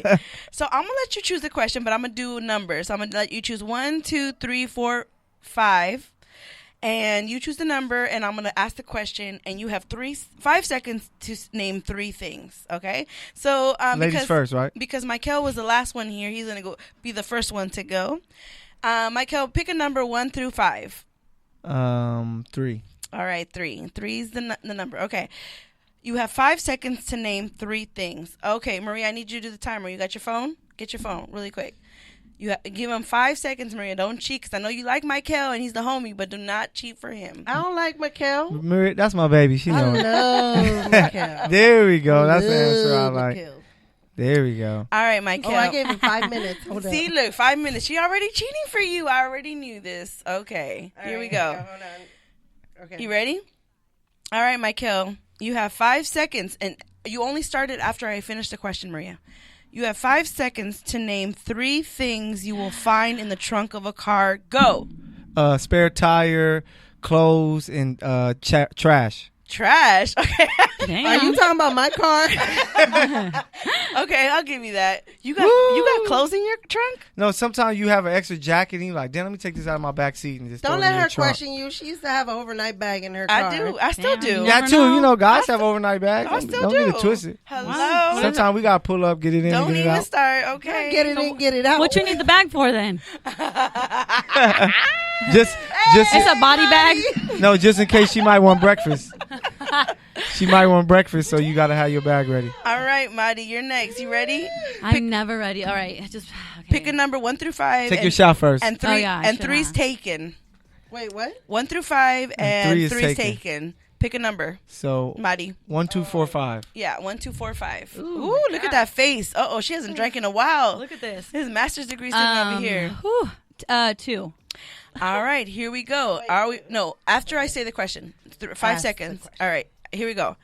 So I'm gonna let you choose the question, but I'm gonna do numbers. So I'm gonna let you choose 1, 2, 3, 4, 5, and you choose the number, and I'm gonna ask the question, and you have 5 seconds to name 3 things. Okay, so Ladies first, right? because Michael was the last one here, he's gonna be the first one to go. Michael, pick a number 1 through 5. 3. All right, 3. 3 is the number. Okay, you have 5 seconds to name 3 things. Okay, Maria, I need you to do the timer. You got your phone? Get your phone really quick. Give him 5 seconds, Maria. Don't cheat, because I know you like Michael and he's the homie, but do not cheat for him. I don't like Mikel. Maria, that's my baby. She I knows. love Mikel. There we go. That's the answer I Love like. Mikel. There we go. All right, Michael. Oh, I gave him 5 minutes. Hold See, up. look, 5 minutes. She already cheating for you. I already knew this. Okay, All here we right, go. hold on. Okay. You ready? All right, Michael. You have 5 seconds, and you only started after I finished the question, Maria. You have 5 seconds to name 3 things you will find in the trunk of a car. Go. Spare tire, clothes, and trash. Trash. Okay. Damn. Are you talking about my car? Okay, I'll give you that. You got clothes in your trunk? No, sometimes you have an extra jacket and you're like, damn, let me take this out of my back seat and just throw Don't it in let your her trunk. question you. She used to have an overnight bag in her car. I do. I still Damn, do. you Yeah, never too. know. You know, guys have overnight bags. I still Don't do. get it twisted. Hello. Sometimes we gotta pull up, get it in, Don't and get it even out. start. Okay. Get it in, get it out. What you need the bag for then? Just It's a body bag. no, just in case she might want breakfast. She might want breakfast, so you gotta have your bag ready. All right, Marty, you're next. You ready? I'm never ready. All right, just okay. Pick a number 1 through 5. Take your shot first. And 3. Oh, yeah, I and should 3's have. taken. Wait, what? 1 through 5 and 3 is 3's taken. taken. Pick a number, So Marty. 1, 2, 4, 5. Yeah, 1, 2, 4, 5. Ooh, Ooh, look at that face. Uh-oh, she hasn't drank in a while. Look at this. His master's degree sitting over here. Whew, 2. All right, here we go. Are we? No, after I say the question. 5 Ask the seconds. question. All right, here we go.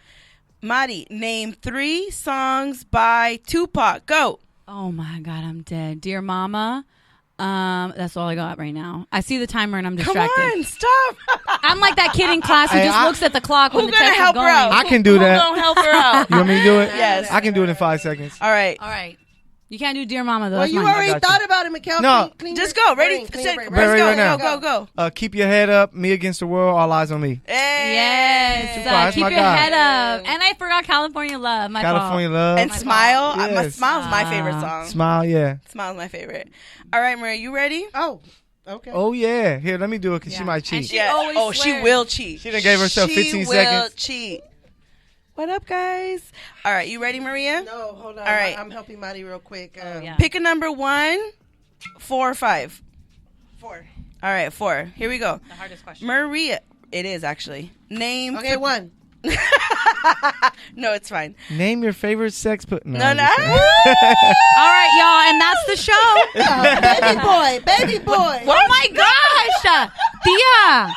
Marty, name 3 songs by Tupac. Go. Oh my God, I'm dead. Dear Mama. That's all I got right now. I see the timer and I'm Come distracted. on, stop. I'm like that kid in class who Hey, just I- looks at the clock when Who the gonna test is help her going. out? I can do Who that. gonna help her out? You want me to do it? Yes. I can do it in 5 seconds. All right. All right. You can't do Dear Mama though. Well, That's you mine. already got you. thought about it, Mikel. No. Just go. Ready, set, brain. let's Ready go. right now. Go. Keep your head up. Me against the world. All eyes on me. Hey. Yes. Tupac, that's Keep my your guy. head up. And I forgot California Love. My California fault. love. And Smile. Yes. My Smile's my favorite song. Smile, yeah. Smile's my favorite. All right, Maria, you ready? Oh, okay. Oh yeah. Here, let me do it because she Yeah. might And cheat. she always Oh, she swears. will cheat. She done gave herself 15 She will seconds. cheat. What up, guys? All right, you ready, Maria? No, hold on. All right. I'm helping Maddie real quick. Yeah. Pick a number 1, 4, or 5. 4. All right, 4. Here we go. The hardest question. Maria. It is actually. Name. Okay, 1. No, it's fine. Name your favorite sex put. No. No, I'm no. just kidding. All right, y'all, and that's the show. Baby boy. Oh my gosh, Tia.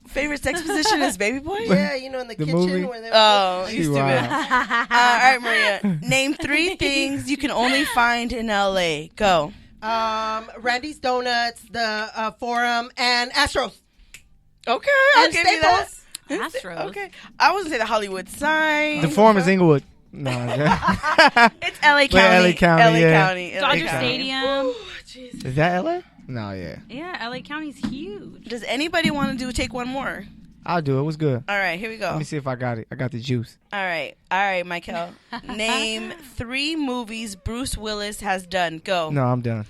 Favorite sex position is baby boy? Yeah, you know, in the, The kitchen movie? where they Oh, She you stupid. wild. All right, Maria. Name 3 things you can only find in LA. Go. Randy's Donuts, the Forum, and Astros. Okay, I'll And give you that. Staples. Astros. Okay. I wasn't say the Hollywood sign. The form is Inglewood. No. It's LA County. LA County, LA yeah. County. LA Dodger County. Stadium. Is that LA? No, yeah. Yeah, LA County's huge. Does anybody want to take one more? I'll do it. It was good. All right, here we go. Let me see if I got it. I got the juice. All right, Michael. Name 3 movies Bruce Willis has done. Go. No, I'm done.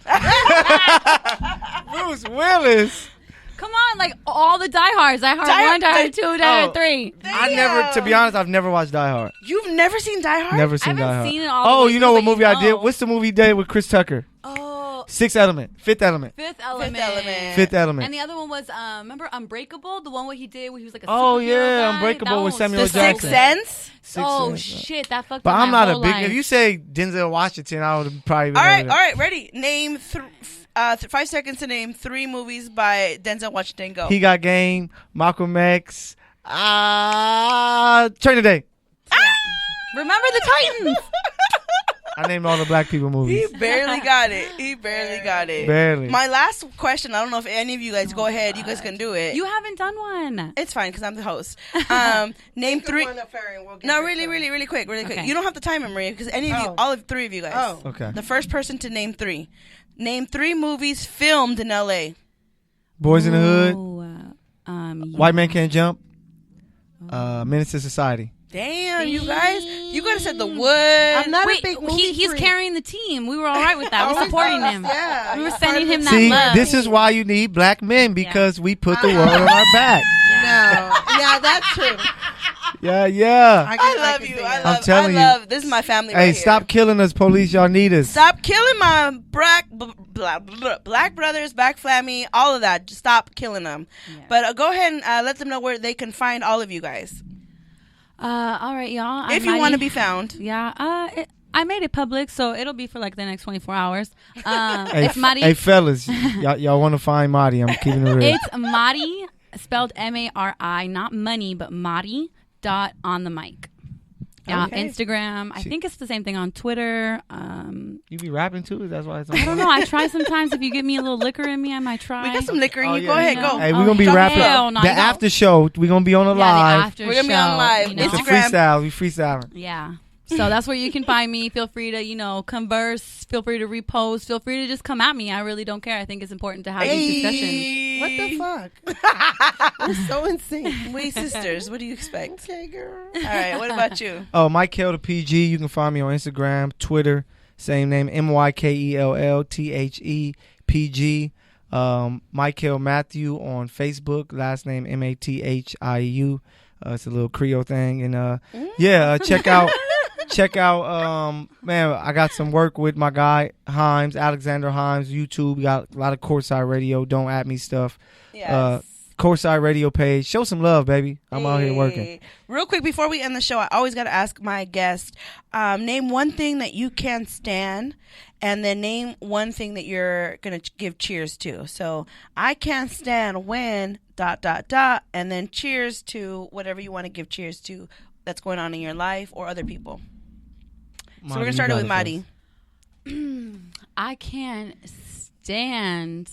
Bruce Willis. Come on, like all the diehards. Die Hard Die 1, Die Hard- Hard 2, Die Hard Oh. 3. I never, to be honest, I've never watched Die Hard. You've never seen Die Hard? Never I seen Die haven't Hard. seen it all the Oh, way you know through, what but movie you I did? know. What's the movie he did with Chris Tucker? Oh, Fifth Element. Fifth Element. Element. Fifth Element. And the other one was, remember Unbreakable? The one where he did, where he was like a Oh, superhero yeah, guy? Unbreakable That one with was Samuel The so Sixth Jackson. good. Sense? Sixth Sense. Shit, that fucked But up I'm my not a whole big. life. If you say Denzel Washington, I would probably. All right, ready. Name 5 seconds to name 3 movies by Denzel Washington. Go. He Got Game, Malcolm X, Training Day. Remember the Titans? I named all the black people He movies. barely got it. He barely got it. Barely. My last question, I don't know if any of you guys go ahead. You guys can do it. You haven't done one. It's fine because I'm the host. Name 3. No, really quick. Okay. You don't have to time it, Maria, because any of you, Oh. all of 3 of you guys. Oh. Okay. The first person to name 3. Name 3 movies filmed in LA. Boys in the Hood. Ooh, White Man Can't Jump. Menace to Society. Damn, you guys have said the wood. I'm not Wait, a big movie he's freak. carrying the team. We were all right with that. We're supporting him. Yeah, We were he's sending part him of that the See, love. this is why you need black men, because we put the world on our back. No, yeah, that's true. Yeah. I love you. I love. telling you. This is my family. Hey, right stop here. killing us, police. Y'all need us. Stop killing my black brothers, black family, all of that. Just stop killing them. Yeah. But go ahead and let them know where they can find all of you guys. All right, y'all. If you want to be found. Yeah. I made it public, so it'll be for like the next 24 hours. Hey, It's Mari. hey, fellas, y'all want to find Marty? I'm keeping it real. It's Mari, spelled Mari, not money, but Mari on the mic. Yeah, Okay. Instagram. I think it's the same thing on Twitter. You be rapping too? That's why it's on. I don't know. I try sometimes. If you give me a little liquor in me, I might try. We got some liquor in Oh, you. yeah. Go ahead, You go. know. Hey, we're Oh, gonna be hell rapping. no, The you don't. after show, we're gonna be on the Yeah, live. the after We're gonna be on show, live. you know? It's a Instagram. freestyle. We freestyling. Yeah. So that's where you can find me. Feel free to, converse. Feel free to repost. Feel free to just come at me. I really don't care. I think it's important to have these discussions. What the fuck? We're so insane. We sisters. What do you expect? Okay, girl. All right. What about you? Oh, Mike Kell the PG. You can find me on Instagram, Twitter, same name, MyKellThepG. Mike Kell Matthew on Facebook, last name Mathiu. It's a little Creole thing, and check out. Man, I got some work with my guy Himes, Alexander Himes. YouTube, got a lot of Courtside Radio. Don't at me stuff. Yes. Courtside Radio page. Show some love, baby. I'm out here working. Hey. Real quick before we end the show, I always got to ask my guest, name one thing that you can't stand, and then name one thing that you're gonna give cheers to. So I can't stand when ... and then cheers to whatever you want to give cheers to that's going on in your life or other people. So we're gonna start it with Madi. I can't stand.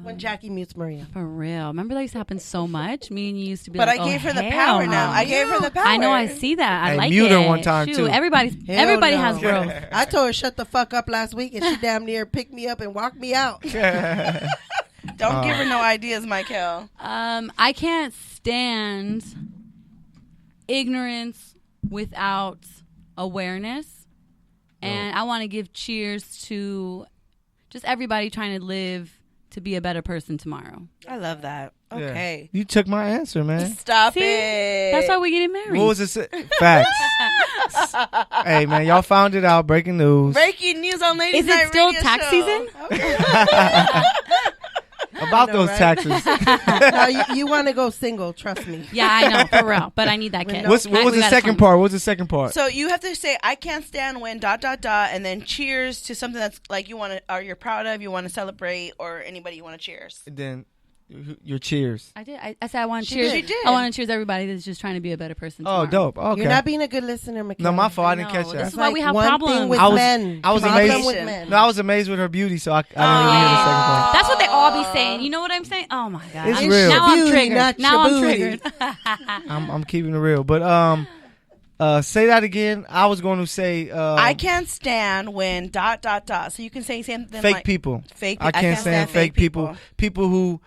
When Jackie mutes Maria. For real. Remember that used to happen so much? Me and you used to be But like, I gave her the hell power now. no. I gave her the power. I know, I see that. I Hey, like mute it. her one time, Shoot, too. Everybody Hell has no. growth. I told her shut the fuck up last week, and she damn near picked me up and walked me out. Don't give her no ideas, Michael. I can't stand ignorance without awareness. And I want to give cheers to just everybody trying to live to be a better person tomorrow. I love that. Okay. You took my answer, man. Stop See? it. That's why we get married. What was it? Facts. Hey, man, y'all found it out. Breaking news. Breaking news on Ladies Is it Night still Radio tax Show. season? About I know, those right? taxes. No, you want to go single, trust me. Yeah, I know, for real. But I need that kid. What was the second part? What was the second part? So you have to say, I can't stand when ... and then cheers to something that's like you want to, or you're proud of, you want to celebrate, or anybody you want to cheers. And then your cheers. I did. I said I want to She cheers. did. She did. I want to cheers everybody that's just trying to be a better person. Oh, tomorrow. dope. Okay. You're not being a good listener, Michaela. No, my fault. I didn't No, catch this that. is why we have one problems. thing with I was- men. I was Problem amazed. with men. No, I was amazed with her beauty, so I didn't really hear the second part. That's what they all be saying. You know what I'm saying? Oh my god! It's I'm- real. Now I'm Beauty, triggered. not Now your I'm booty. triggered. I'm keeping it real. But say that again. I was going to say I can't stand when ... So you can say something fake like people. Fake. I can't stand fake people. People who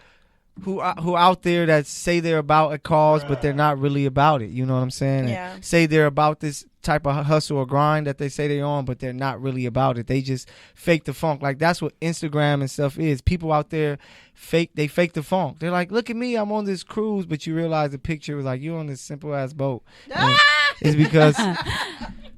out there that say they're about a cause, but they're not really about it. You know what I'm saying? And Yeah. say they're about this type of hustle or grind that they say they're on, but they're not really about it. They just fake the funk. Like that's what Instagram and stuff is. People out there fake the funk. They're like, look at me, I'm on this cruise, but you realize the picture was like, you're on this simple ass boat. And it's because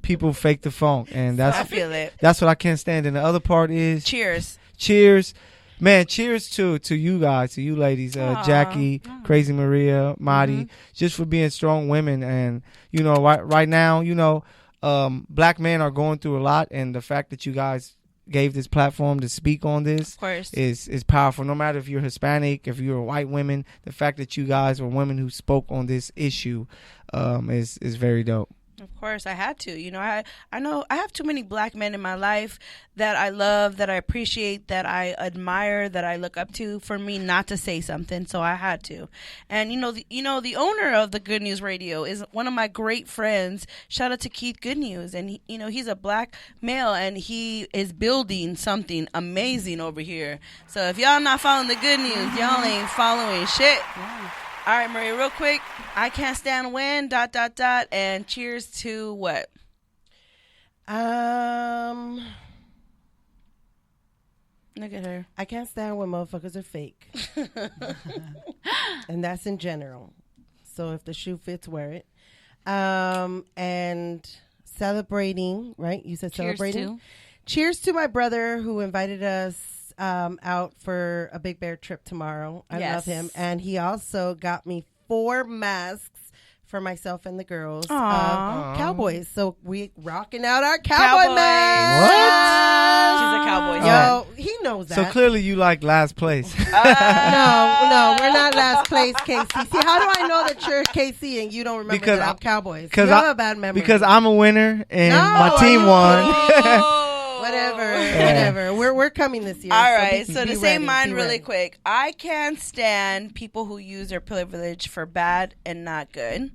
people fake the funk, and I feel it. that's what I can't stand. And the other part is Cheers. cheers. Man, cheers to you guys, to you ladies, Jackie, Crazy Maria, Madi, just for being strong women. And, you know, right now, you know, black men are going through a lot. And the fact that you guys gave this platform to speak on this Of course. is powerful. No matter if you're Hispanic, if you're white women, the fact that you guys are women who spoke on this issue is very dope. Of course, I had to. You know, I know I have too many black men in my life that I love, that I appreciate, that I admire, that I look up to. For me not to say something, so I had to. And the owner of the Good News Radio is one of my great friends. Shout out to Keith Good News, and he's a black male, and he is building something amazing over here. So if y'all not following the Good News, y'all ain't following shit. Yeah. All right, Maria, real quick. I can't stand when ... and cheers to what? Look at her. I can't stand when motherfuckers are fake. And that's in general. So if the shoe fits, wear it. And celebrating, right? You said celebrating. Cheers to my brother who invited us out for a Big Bear trip tomorrow. I love him. And he also got me 4 masks for myself and the girls. Cowboys. So we rocking out our cowboy masks. What? She's a cowboy. Yo, he knows that. So clearly you like last place. No, we're not last place, KC. See, how do I know that you're KC and you don't remember that I'm Cowboys? You have a bad memory. Because I'm a winner and my team won. Whatever. We're coming this year. All right. So to say mine really quick, I can't stand people who use their privilege for bad and not good.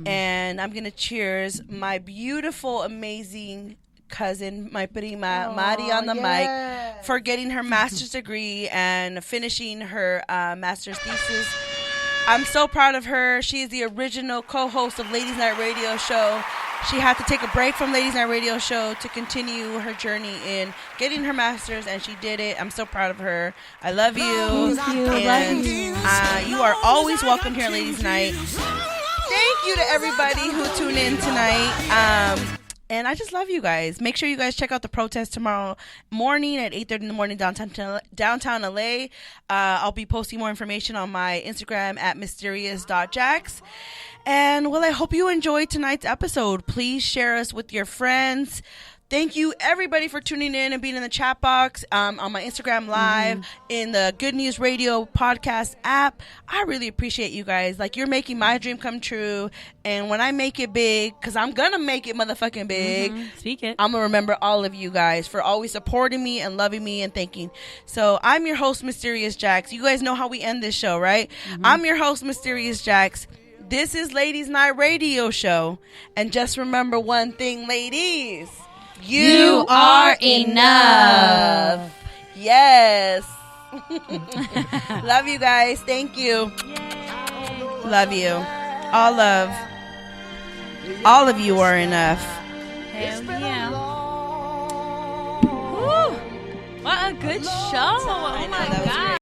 And I'm gonna cheers my beautiful, amazing cousin, my prima Mari on the mic, for getting her master's degree and finishing her master's thesis. I'm so proud of her. She is the original co-host of Ladies Night Radio Show. She had to take a break from Ladies Night Radio Show to continue her journey in getting her master's, and she did it. I'm so proud of her. I love you. Thank you. And you are always welcome here at Ladies Night. Thank you to everybody who tuned in tonight. And I just love you guys. Make sure you guys check out the protest tomorrow morning at 8:30 in the morning downtown LA. I'll be posting more information on my Instagram at mysterious.jax. And well, I hope you enjoyed tonight's episode. Please share us with your friends. Thank you, everybody, for tuning in and being in the chat box, on my Instagram Live, in the Good News Radio podcast app. I really appreciate you guys. Like, you're making my dream come true. And when I make it big, because I'm going to make it motherfucking big, Speak it. I'm going to remember all of you guys for always supporting me and loving me and thanking. So I'm your host, Mysterious Jax. You guys know how we end this show, right? I'm your host, Mysterious Jax. This is Ladies Night Radio Show. And just remember one thing, ladies. You are enough. Yes. Love you guys. Thank you. Love you. All love. All of you are enough. Hell yeah. Woo. What a good show. Oh my God.